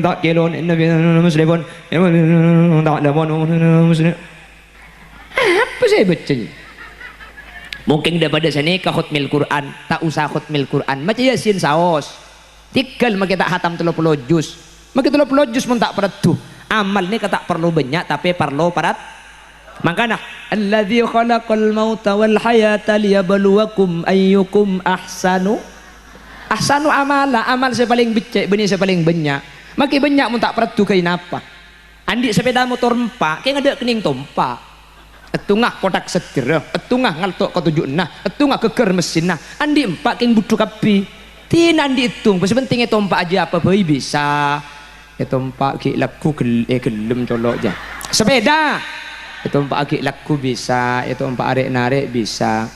tak kelon nabi muslimun tak ada muslim. Apa saya bacanya? Mungkin daripada sini ke khutmil Quran tak usah khutmil Quran macam Yasin saos tinggal makita hatam 30 juz makita 30 juz pun tak perlu amal ni kata perlu banyak tapi perlu parat makanya alladzi khalaqal mauta wal hayata liyabluwakum ayyukum ahsanu amala amal saya paling becek benih saya paling banyak maki banyak pun tak perlu kain apa andi sepeda motor empat kayak ada kening tompak etungah kotak setir etungah ngaltok ke 76 etungah keker mesin nah andi empat keng butuh kapi tin andi hitung penting itu empat aja apa bayi bisa itu empat ki laku gelem colok aja sepeda itu empat ki laku bisa itu empat arek narik bisa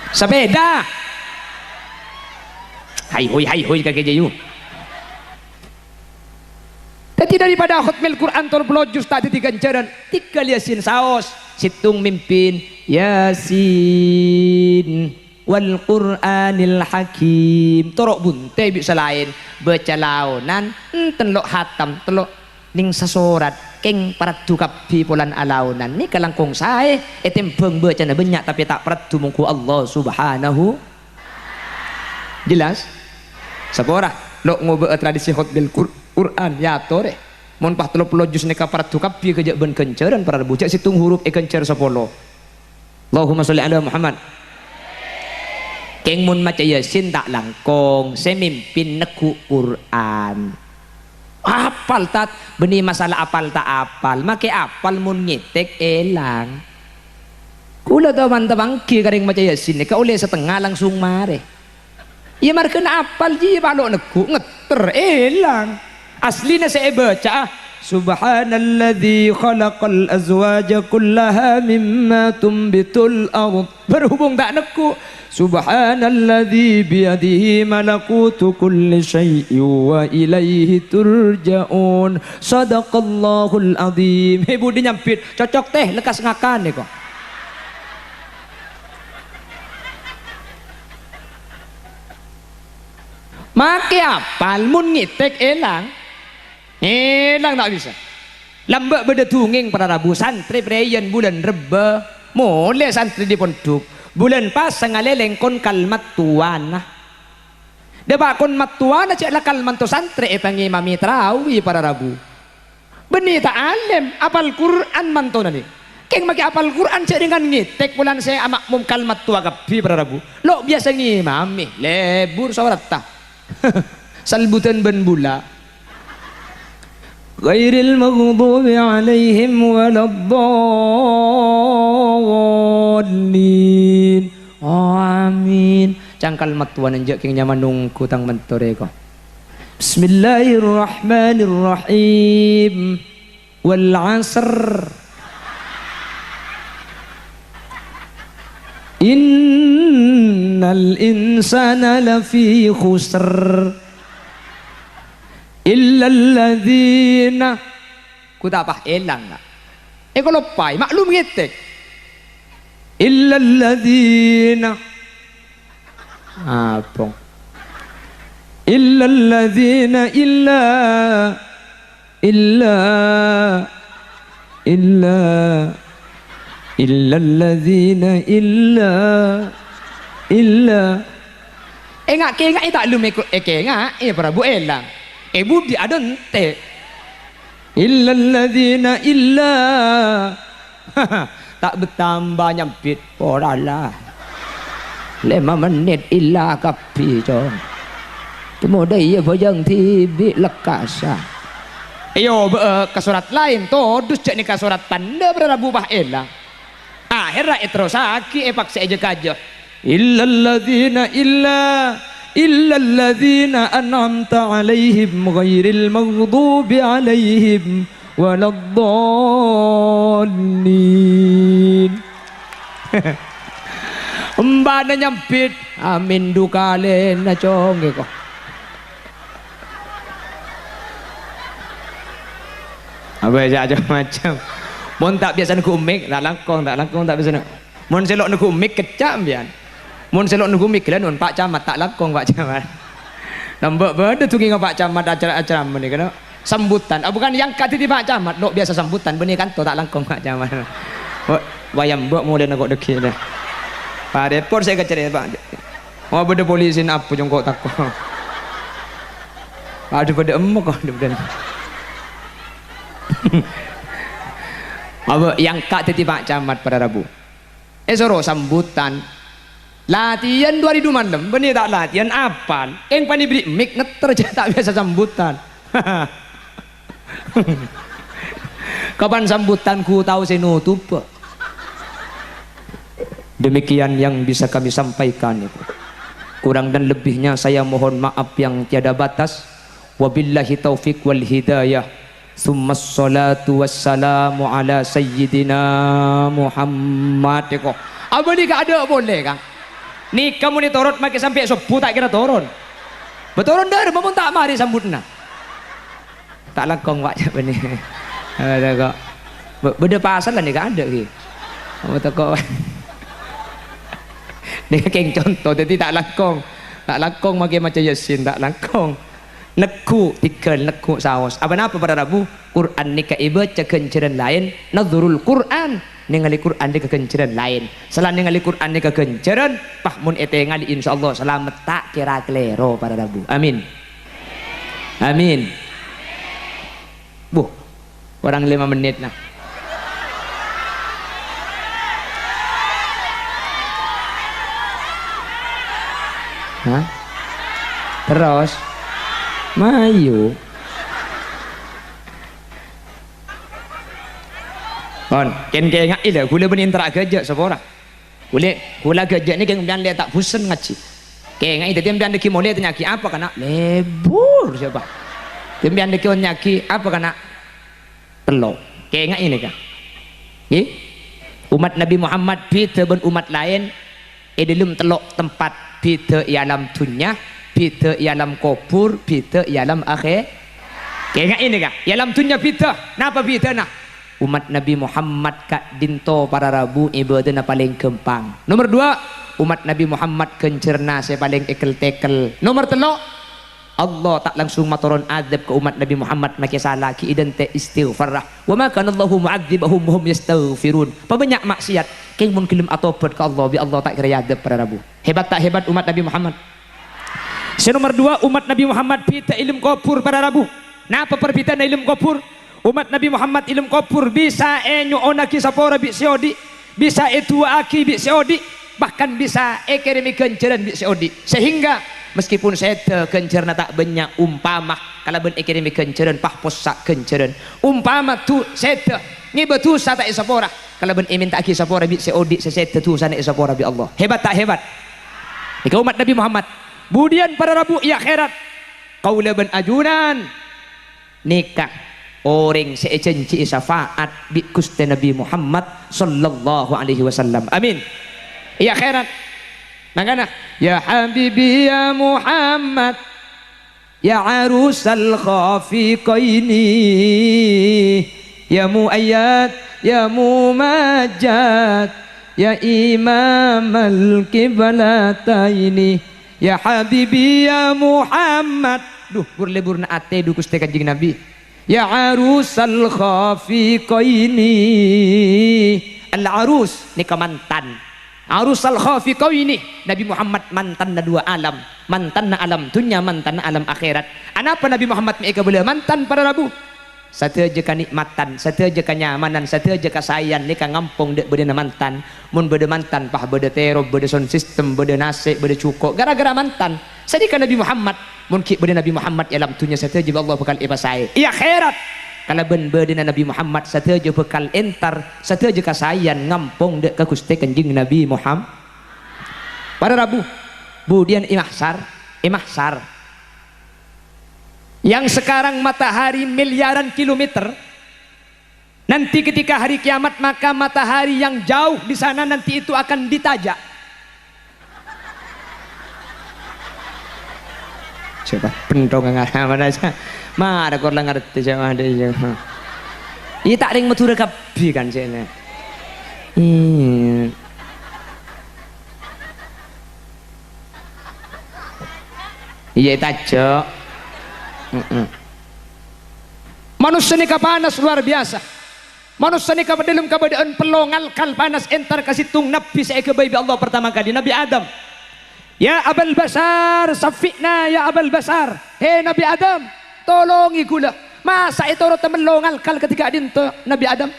sepeda hai hoi kakek jayu. Tapi daripada khutmil Quran tol pelojus tak diganjaran tiga Yasin saos situng mimpin Yasin wal Qur'anil Hakim torok bunte bisa lain baca launan telok hatam telok ning sasorat keng paratu kapi polan alaunan ni kalangkong sae etembeng baca na banyak tapi tak paratu mungku Allah subhanahu jelas sapora lo ngobe tradisi khutmil Quran ya tore mon 30 juz neka paratu kapi kejak ben kenceran para bujak situng huruf kencer 10 Allahumma sholli ala Muhammad. Keng mun maca Yasin tak langkong semimpin neku Quran apal tat benih masalah apal tak apal make apal mun ngitek elang Ulah teman-teman ki karing maca Yasin ka oleh setengah langsung mare. Ya mar kena apal ji balok neku ngeter elang. Aslina saya baca Subhanalladzi khalaqal azwaja kullaha mimma tumbitul ard. Berhubung tak neku Subhanalladzi biyadihi malakutu kulli syai'in wa ilaihi turja'un. Sadaqallahul azim. Ibu dia nyampit cocok teh lekas ngakan ni kok. Maki apal mun ngitek elang tak bisa. Lambak beda tunging para rabu santri preyen bulan reba mole santri di pondok bulan pas sengaleleng kon kalmat tuana deba kon mat tuana cek la kalman to santri etangi mami trawi para rabu beni tak alim apal Quran manto nani keng maki apal Quran cek dengan ngitek bulan saya amak mum kalmat tua kapi para rabu lo biasa ngimami lebur sawarat ta salbutan ben bula ghairil maghdubi alaihim waladdallin. Amin. Cangkal matuan anjak king nyaman nungku tang mentore ko. Bismillahirrahmanirrahim. Wal 'asr. Innal insana lafi khusr illalladzina ku tak apa elang nak kalau pai maklum ngetek illalladzina apa illalladzina illalladzina engak kengak tak lu mekuk engak para bu elang ibu di ada ente illalladzina tak bertambah nyampit oralah 5 menit illa kapi chong kemudian ia bojang tibi lekasa ayo ke surat lain todus cek ni ke surat tanda berabu bah elang akhirnya terus aki paksa aja kajo illalladzina an'amta alaihim ghairil maghdubi alaihim waladdallin. Mbana nyampit amin dukalen na chong ko. Apa aja macam. Mon tak biasa nak umik, tak langkong tak biasa nak. Mon selok nak umik kecam bian. Mun selok nunggu mikiran nun Pak Camat tak langkong Pak Camat. Nambah benda tu ngingau Pak Camat acara-acara ni kena sambutan. Bukan yang kata di Pak Camat, lo biasa sambutan benih kan tak langkong Pak Camat. Wayam buat mulai nak deki dah. Pak Depor saya kecari Pak. Oh benda polisi apa jongkok takut. Ada pada emok kau ada. Apa yang kata di Pak Camat pada Rabu. Esoro sambutan. Latihan 2000 malam, benih tak latihan apal. Yang pani beri mik ngeter je tak biasa sambutan. Kapan sambutanku tahu saya nutup. Demikian yang bisa kami sampaikan. Kurang dan lebihnya saya mohon maaf yang tiada batas. Wabillahi taufiq wal hidayah. Summas salatu wassalamu ala sayyidina Muhammad. Apa ni tak ada boleh kan? Ni kamu ni torot makin sampai sopu tak kira turun. Beturun dah, mamun tak mari sambutna. Tak langkong pak apa ni. Ada kok. Beda pasal lah ni kan ada ki. Kamu tak kok. Ni keng contoh jadi tak langkong. Tak langkong makin macam Yasin tak langkong. Neku tikal neku saus. Apa napa pada Rabu? Quran ni kaibaca kenceran lain. Nazrul Quran. Ningali Quran ni kekenceran lain. Selain ningali Quran ni kekenceran, pahmun ete ngali insyaallah selamat tak kira kelero pada Rabu. Amin. Amin. Orang 5 menit lah. Hah? Terus Mayu. Kon, ken ngak ila gula ben interak gajak sepora. Boleh kula gajak ni keng bian dia tak pusen ngaji. Keng ngai tadi bian deki mole nyaki apa kana? Lebur siapa? Bian deki nyaki apa kana? Telok. Keng ngai ini kah? Nggih. Umat Nabi Muhammad beda ben umat lain dalam telok tempat beda ialam dunya, beda ialam kubur, beda ialam akhir. Keng ini kah? Ialam dunya beda. Napa beda nah? Umat Nabi Muhammad kak dinto para rabu ibadahna paling gempang. Nomor 2, umat Nabi Muhammad kencerna saya paling ekel-tekel. Nomor 3, Allah tak langsung maturon adab ke umat Nabi Muhammad maki salah ki idan te istighfar. Wa ma kana Allahu mu'adzibahum hum yastaghfirun. Pabanyak maksiat keng mun kilim atobat ke Allah bi Allah tak kira adab para rabu. Hebat tak hebat umat Nabi Muhammad. Nomor 2, umat Nabi Muhammad pita ilmu kubur para rabu. Napa perbedaan ilmu kubur? Umat Nabi Muhammad ilmu kubur bisa nyuonaki sapora bi seodi, bisa aki bi seodi, bahkan bisa keremi kenceran bi seodi. Sehingga meskipun saya kencerna tak banyak umpama kalau ben keremi kenceran pah posak kenceran. Umpama tu saya ngibetu sa tak sapora kalau ben minta aki sapora bi seodi sesete tu sana sapora bi Allah. Hebat tak hebat? Ika umat Nabi Muhammad. Kemudian para rabu ya akhirat. Qaula ben ajunan nikah orang sejanji syafaat bi Gusti Nabi Muhammad sallallahu alaihi wasallam. Amin. Ya akhirat. Nangana ya habibi ya Muhammad ya arusal khafiqaini ya muayyad ya mumajjad ya imamal qiblataini ya habibi ya Muhammad. Duh burle-burna ate du Gusti Kanjeng Nabi. Ya arusal khafiqaini. Al-arus nikah mantan. Arusal khafiqaini. Nabi Muhammad mantan na dua alam. Mantan na alam dunya, mantan na alam akhirat. Anapa Nabi Muhammad mereka boleh mantan para rabu? Satu aja kenikmatan, satu aja kenyamanan, satu aja kesayan nikah ngampung dek beda mantan. Mun beda mantan pah beda teror, beda sound system, beda nasi, beda cukup. Gara-gara mantan. Sedikah Nabi Muhammad mungkin beda Nabi Muhammad alam dunia satu aja Allah bekal ibasai. Iya akhirat. Kalau ben beda Nabi Muhammad satu aja bekal entar, satu aja kesayan ngampung dek ke Gusti Kanjeng Nabi Muhammad. Para rabu. Kemudian imahsar. Yang sekarang matahari miliaran kilometer, nanti ketika hari kiamat maka matahari yang jauh di sana nanti itu akan ditajak. Coba pendong mana aja, mana kau ngerti sama dia. Ini tak ring matura kapi kan cina. Iya tajak. Manusia ni panas luar biasa. Manusia ni dalam keadaan pelongal kal panas entar kasih tung nabi saya ke bayi Allah pertama kali Nabi Adam. Ya Abul Basar safiqna ya Abul Basar. Hei Nabi Adam tolongi gula. Masa itu orang melongal kal ketika adinto Nabi Adam.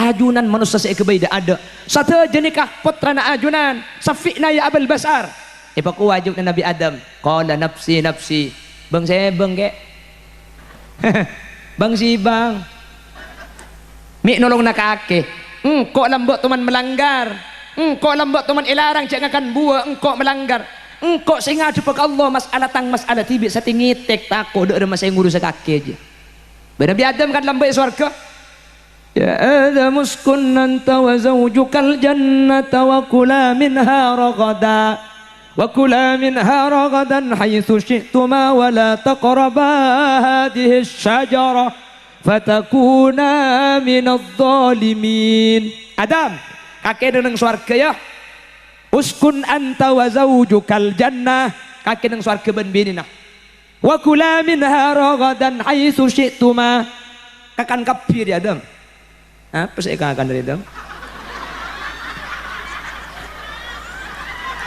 Ajunan manusia saya ke bayi ada. Satu jenikah putrana ajunan safiqna ya Abul Basar. Ibaku wajib Nabi Adam. Qala nafsi nafsi. Bang saya bang ke. Bang si bang mi nolong na kake engkau lambok teman melanggar engkau lambok teman ilarang jangan akan buah engkau melanggar engkau sehingga jumpa Allah masalah tang masalah tibik setinggi tek tako ada masa yang ngurus kake aja Nabi Adam kan lambok surga ya Adam uskun anta wa zawjukal jannata wa kula minha ragada وَكُلَا مِنْهَا رَغَدًا حَيْثُ شِئْتُمَا وَلَا تَقْرَبَا هَذِهِ الشَّجَرَةَ فَتَكُونَا مِنَ الظَّالِمِينَ. Adam, kakek nang swarga ya. Uskun anta wa zawjukal jannah. Kakek nang swarga ben binina. Wa kula minha ragadan haitsu syi'tuma. Kakan kapir ya Adam. Apa sih kakan dari Adam?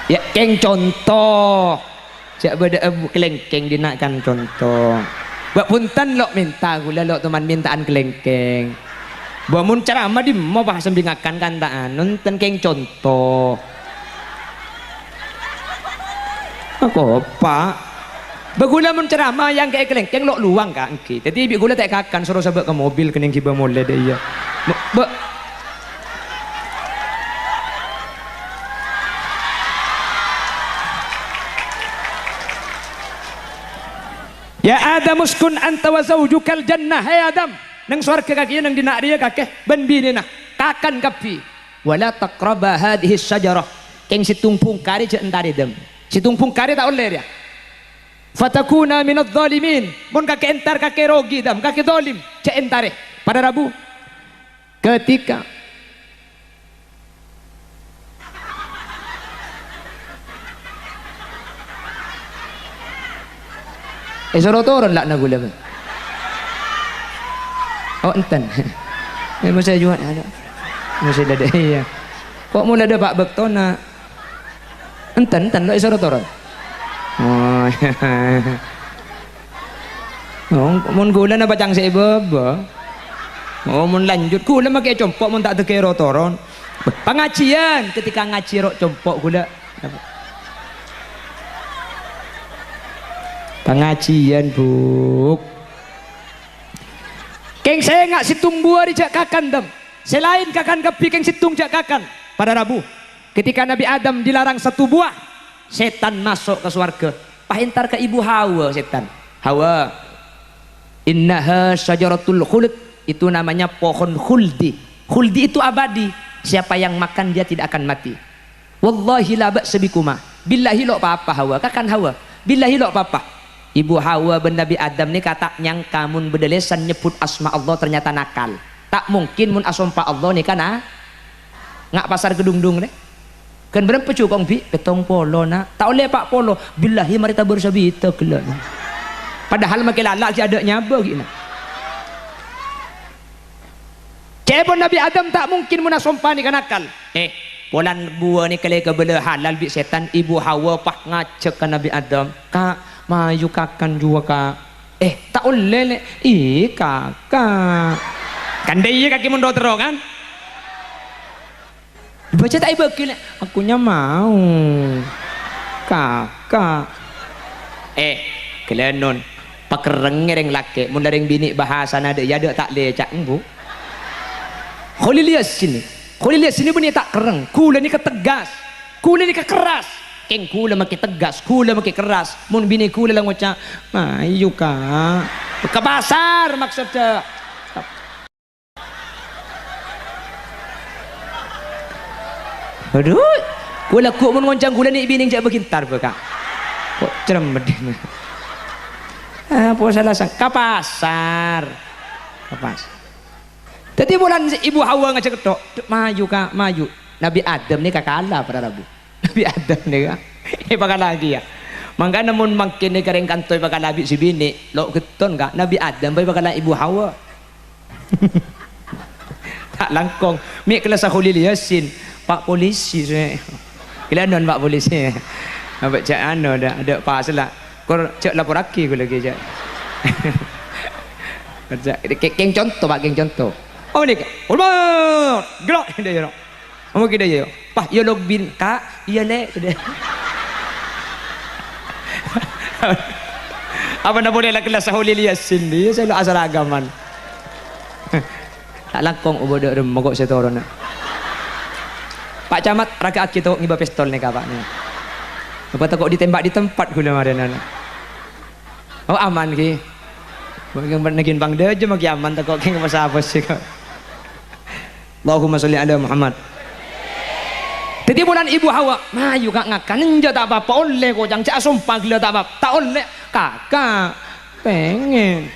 Ya keng contoh cak beda kelengkeng dinakan contoh buat punten lo minta gula lo teman mintaan kelengkeng buat mun ceramah di mau bahasa bingakan kantaan nonton keng contoh aku pak bagula mun ceramah yang kayak kelengkeng lo luang kan jadi ibu gula tak kakan suruh sabak ke mobil kening kiba mulai deh ya Ya Adam uskun anta wa zawjukal jannah. Hai Adam, nang swarga kaki nang dinak dia kakeh ben bini nah kakan kapi wala taqraba hadhihi syajarah. Keng situng pungkari je entari dem. Situng pungkari tak oleh dia. Fatakuna minadh dhalimin. Mun kakek entar kakek rogi dam, kakek zalim je entare. Pada Rabu ketika suruh turun lah nak gula. Oh enten. Masa jual ada. Masa ada iya. Kok mula ada Pak Bektona. Enten lo suruh turun. Oh. Oh, mun gula na bacang si baba. Oh, mun lanjut gula makai compok mun tak tekero turun. Pengajian ketika ngaji rok compok gula. Pengajian buk keng saya ngak situng buah dijak kakan dem selain kakan kepi keng situng jak kakan pada Rabu ketika Nabi Adam dilarang satu buah setan masuk ke surga pahintar ke ibu Hawa setan Hawa innaha syajaratul khuld itu namanya pohon khuldi khuldi itu abadi siapa yang makan dia tidak akan mati wallahi la ba'sa bikuma billahi lo apa Hawa kakan Hawa billahi lo apa Ibu Hawa ben Nabi Adam ni kata nyangka mun bedelesan nyebut asma Allah ternyata nakal. Tak mungkin mun asompa Allah ni kan ngak pasar gedung-dung ni. Kan berapa cukong bi petong polo nak. Tak oleh pak polo. Billahi mari tabur sabita kelak. Padahal makin lalak si ada nyaba gini. Cebon Nabi Adam tak mungkin mun asompa ni kan nakal. Polan buah ni kali kebela halal bi setan Ibu Hawa pah ngajak ke Nabi Adam. Kak mayu kakan juga kak tak oleh le kakak kan dia kaki mundur terus kan baca tak ibu kile akunya mau kakak kelenon pakereng ngereng laki mun dereng bini bahasa nada ya ada tak lecak bu Kholilias sini bunyi tak kereng kula ni ketegas kula ni kekeras keng kula makin tegas kula makin keras mun bini kula lang ucap ayo kak ke pasar maksudnya aduh kula kok mun ngoncang kula ni bini jak begintar be kak kok ceremedin apa salah sang ke pasar tadi bulan Ibu Hawa ngajak ketok maju kak maju Nabi Adam ni kakala pada Rabu Nabi Adam ni kan bakal lagi ya mangga namun makin ni kareng kantoy bakal labi si bini lo keton kak Nabi Adam bakal Ibu Hawa tak langkong mi kelas Khulil Yasin Pak Polisi kila non Pak Polisi abak cak ano ada pas lah kor cak lapor aki ku lagi cak keng contoh Pak keng contoh oh ni ulma gelok dia kamu kira ya, pah ya log bin kak, iya le, apa nak boleh lah kelas Khulil Yasin dia selalu asal agaman, tak langkong ubodo rem mogok setorona. Pak Camat raga aki tokok ngiba pistol ni kapak ni, apa takut ditembak di tempat gula mariana. Oh aman ki, bagi nagin bang dia je magi aman takut keng masa apa sih kak. Allahumma sholli ala Muhammad. Jadi bulan Ibu Hawa, mayu kak ngakan, enja tak apa-apa, oleh kok jangan cak sumpah gila tak apa, tak oleh, kakak pengen.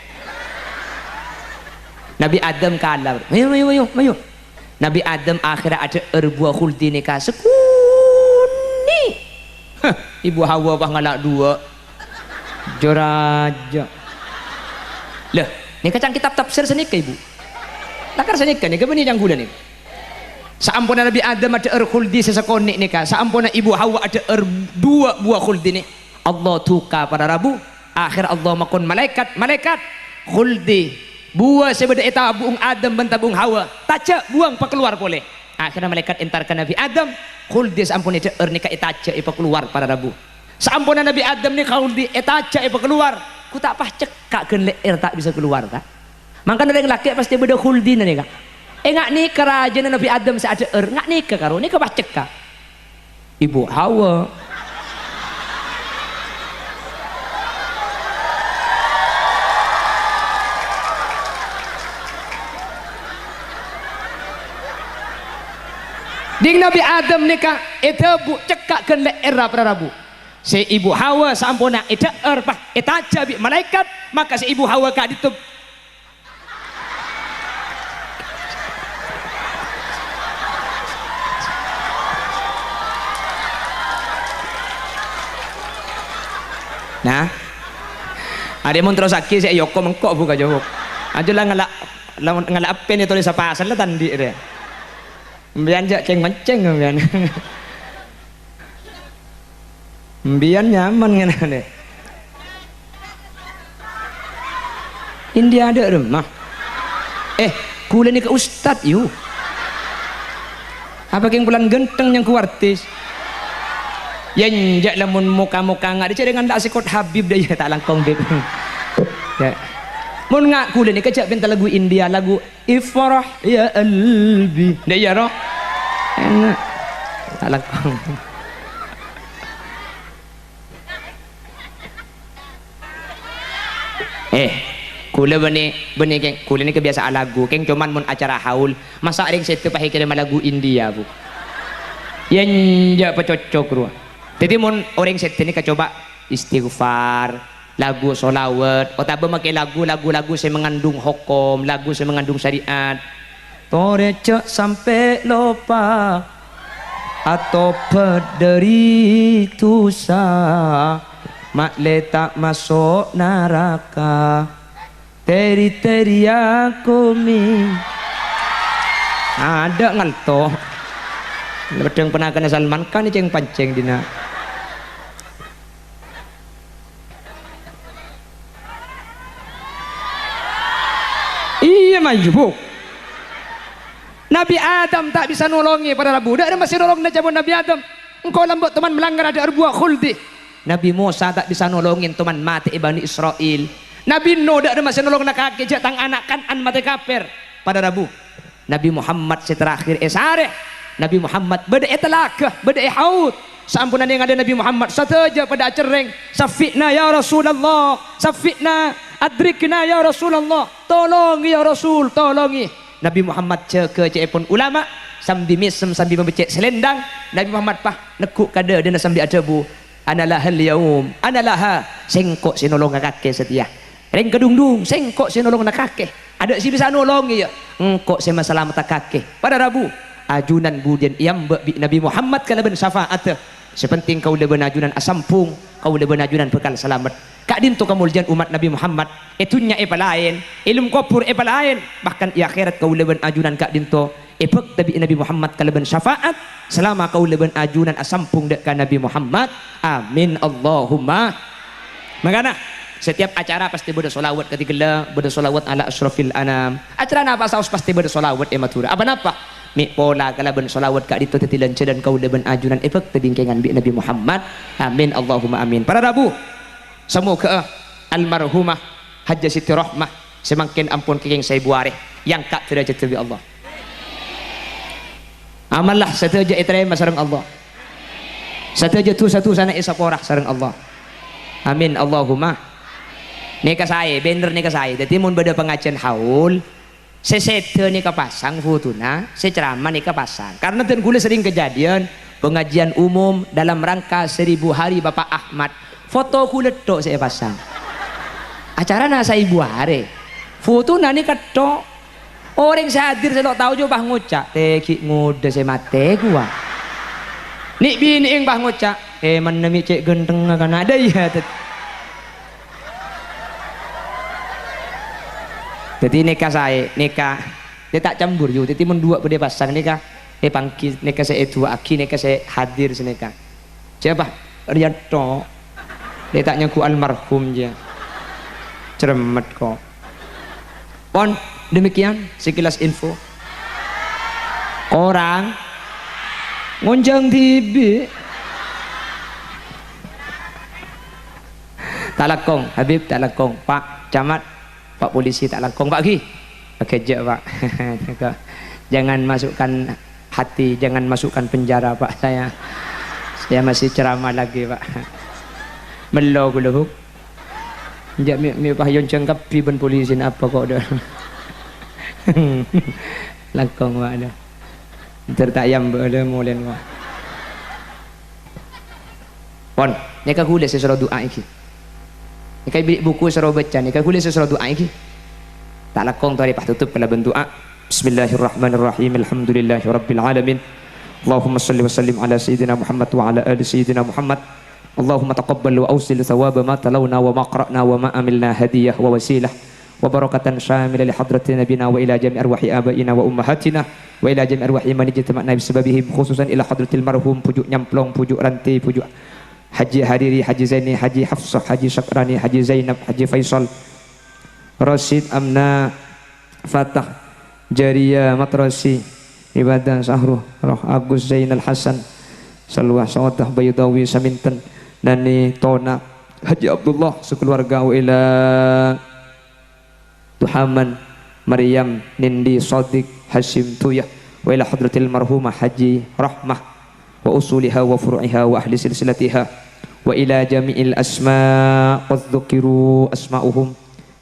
Nabi Adam kalah, mayu. Nabi Adam akhirnya ada erbuah khuldi nikah sekuni. Ibu Hawa bah ngalak dua, joraja. Lah, ni kacang kitab tafsir senika ibu. Takar senika ni, kebeni yang gula ni. Saampuna Nabi Adam ada khuldi sesekonik ni kan saampuna Ibu Hawa ada dua buah khuldi ni Allah tuka pada Rabu akhir Allah makon malaikat khuldi buah sebeda eta buung Adam bentabung Hawa taca buang pa keluar boleh akhirnya malaikat entarkan Nabi Adam khuldi saampuna ada nikah etaca ipa keluar pada Rabu saampuna Nabi Adam ni khuldi etaca ipa keluar ku tak pah cekak gen leer tak bisa keluar kan maka ada yang laki pasti beda khuldi ni kan ngak ni kerajaan Nabi Adam seada ngak ni ke karo ni ke bacek ka Ibu Hawa Ding Nabi Adam nikah itu bu cekakkan leera pada Rabu. Si ibu Hawa sampuna itu erpah etaja bi malaikat maka si ibu Hawa kak ditub. Nah, ada mun terus aki saya yoko mengkok buka jawab. Aja lah ngalak apa ni tulis apa asal lah tandi dia. Mbian jak keng menceng mbian. Mbian nyaman ngene deh. India ada rumah. Kula ni ke ustad you. Apa keng pulang genteng yang ku artis. Yang jak lamun muka-muka ngak dia dengan tak sikot Habib dia tak langkong beb. Ya. Mun ngak kula ni kecak pinta lagu India lagu Ifrah ya albi. Dia ya roh. Enak. Tak langkong. Kula bani keng kula ni kebiasaan lagu keng cuman mun acara haul masa ring situ pakai kira lagu India bu. Yang jak pecocok ruah. Jadi mun orang situ ni coba istighfar lagu solawat atau memakai lagu-lagu saya mengandung hukum lagu saya mengandung syariat torecek sampai lupa atau pederi tusa mak letak masuk neraka teri-teri aku mi ada ngalto bedeng pernah kena Salman kan ni ceng panceng dina. Iya majbuk. Nabi Adam tak bisa nolongi pada Rabu. Dak ada masih nolong na jabon Nabi Adam. Engkau lambut teman melanggar ada arbuah khuldi. Nabi Musa tak bisa nolongin teman mati Bani Israel. Nabi Nuh dak ada masih nolong na kakek jatang anak Kanan mati kafir pada Rabu. Nabi Muhammad seterakhir esare. Nabi Muhammad beda etalakah, beda haud. Sampunan yang ada Nabi Muhammad saja pada acereng. Safina ya Rasulullah. Safina adrikna ya Rasulullah. Tolongi ya Rasul, tolongi. Nabi Muhammad ceke pun ulama sambil misem sambil membecek selendang. Nabi Muhammad pah nekuk kada dia sambil ajabu. Analahal yaum, analaha sengkok sinolong kakek setia. Reng kedungdung sengkok sinolong nak kakek. Ada si bisa nolongi ya. Engkok sema selamat kakek. Pada Rabu ajunan budian yang Nabi Muhammad kalau ben syafaat. Sepenting kau leben ajunan asampung, kau leben ajunan bekal selamat. Kak dinto kemuliaan umat Nabi Muhammad itunya lain, ilmu kubur lain, bahkan di akhirat kau leben ajunan kak dinto epek tabi Nabi Muhammad kalau ben syafaat selama kau leben ajunan asampung dekat Nabi Muhammad. Amin Allahumma. Makanya setiap acara pasti bersolawat ketika bersolawat ala asrafil anam. Acara apa saus pasti bersolawat ematura. Apa napa? Mik pola kalau bersolawat kak dito tetilan dan kau leben ajunan efek tebingkengan bi Nabi Muhammad. Amin Allahumma amin. Para Rabu semoga almarhumah Hajjah Siti Rahmah semakin ampun keng saya buare yang kak derajat dari Allah. Amallah sataja itrema sareng Allah. Sataja tu satu sana isaporah sareng Allah. Amin Allahumma. Nika saya bener nika saya. Jadi mun beda pengajian haul sesete nika pasang fotona, ceramah nika pasang. Karena dan gula sering kejadian pengajian umum dalam rangka 1000 hari Bapak Ahmad. Foto kulit tok saya pasang. Acara nasa ibu hari. Foto nani ketok. Orang saya hadir saya tahu coba ngucap. Teki nguda saya mate gua. Nik bini yang bah ngucap. Menemi cek genteng kan ada ya. Jadi nikah saya nikah dia tak campur juga. Jadi mendua pada pasang nikah. Pangki nikah saya dua aki nikah saya hadir senikah. Siapa? Rianto. Dia tak nyaku almarhum je. Cermet kok. Pon demikian sekilas info. Orang ngonjang TV. Talakong Habib talakong Pak Camat Pak Polisi tak langkong Pak Ki. Kejak Pak. Jangan masukkan hati, jangan masukkan penjara Pak saya. Saya masih ceramah lagi Pak. Melo gula huk. Jak mi Pak yon cengkap pi ben polisi apa kok dah. Langkong Pak dah. tertayam boleh mulai kok pon nyaka kuliah sesuatu doa iki nyaka beli buku sesuatu baca nyaka kuliah sesuatu doa iki tak lakong tu hari pah tutup kalau bendoa. Bismillahirrahmanirrahim. Alhamdulillahirabbil alamin. Allahumma shalli wa sallim ala sayyidina Muhammad wa ala ali sayyidina Muhammad. Allahumma taqabbal wa awsil thawaba ma talawna wa ma qara'na wa ma amilna hadiyah wa wasilah wa barakatan syamila li hadrati nabina wa ila jami' arwahi abaina wa ummahatina wa ila jami' arwahi man ijtama'na bi sababihim khususan ila hadratil marhum pujuk nyamplong pujuk ranti pujuk Haji Hariri, Haji Zaini, Haji Hafsah, Haji Syakrani, Haji Zainab, Haji Faisal, Rashid, Amna, Fatah, Jaria, Matrasi, Ibadah, Sahruh, Roh Agus, Zainal Hasan, Salwah, Sawadah, Bayudawi, Samintan, Nani, Tona, Haji Abdullah, sekeluarga ila Tuhaman, Maryam, Nindi, Sadiq, Hashim, Tuyah, wa ila hadratil marhumah Haji Rahmah, wa usuliha wa furu'iha wa ahli silsilatiha, wa ila jami'il asma' qad dhukiru asma'uhum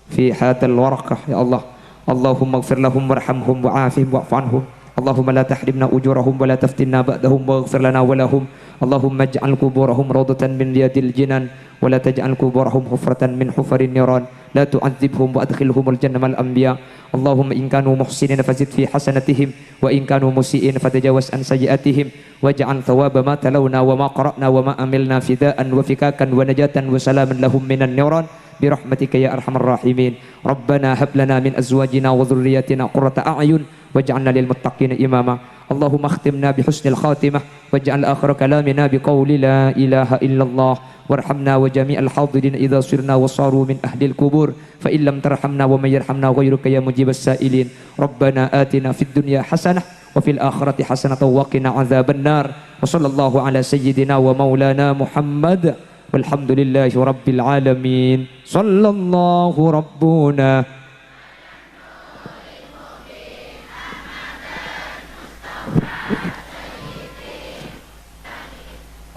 fi hadal warakah ya Allah. Allahumma ighfir lahum warhamhum wa'afihim wa'fu anhum. Allahumma la tahrimna ujurahum wa la taftinna ba'dahum waghfir lana wa lahum. Allahumma ij'al quburahum rawdatan min riyadil jinan wa la taj'al quburahum hufratan min hufarin niran. La tu'adzibhum wa adkhilhumul jannah mal anbiya. Allahumma in kanu muhsinin fazid fi hasanatihim wa in kanu musii'in fatajawaz an sayyi'atihim waj'al thawaba ma talawna wa ma qara'na wa ma amilna fidaan wa fikakan wa najatan wa salaman lahum minan niran birahmatika ya arhamar rahimin. Rabbana hab lana min azwajina wa dhurriyyatina qurrata a'yun waj'alna lil muttaqina imama. Allahumma akhtimna bi husnil khatimah waj'al akhir kalamina bi qawli la ilaha illallah warhamna wa jami'al hadirin idza sirna wa saru min ahlil kubur fa illam tarhamna wa may yarhamna ghayruka ya mujibas sa'ilin. Rabbana atina fid dunya hasanah wa fil akhirati hasanah wa qina adzaban nar. Wa sallallahu ala sayyidina wa maulana Muhammad walhamdulillahi rabbil alamin. Sallallahu rabbuna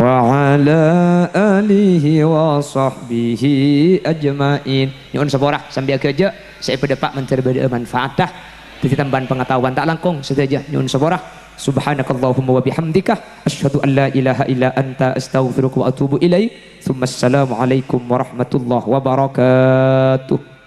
wa ala alihi wa sahbihi ajmain. Nyuwun seporah sambil kerja saya berdepak menterbeda manfaatah jadi tambahan pengetahuan tak langkung saja. Nyuwun seporah subhanakallahumma wa bihamdika asyhadu an la ilaha illa anta astaghfiruka wa atubu ilaik. Tsumma assalamu alaikum warahmatullahi wabarakatuh.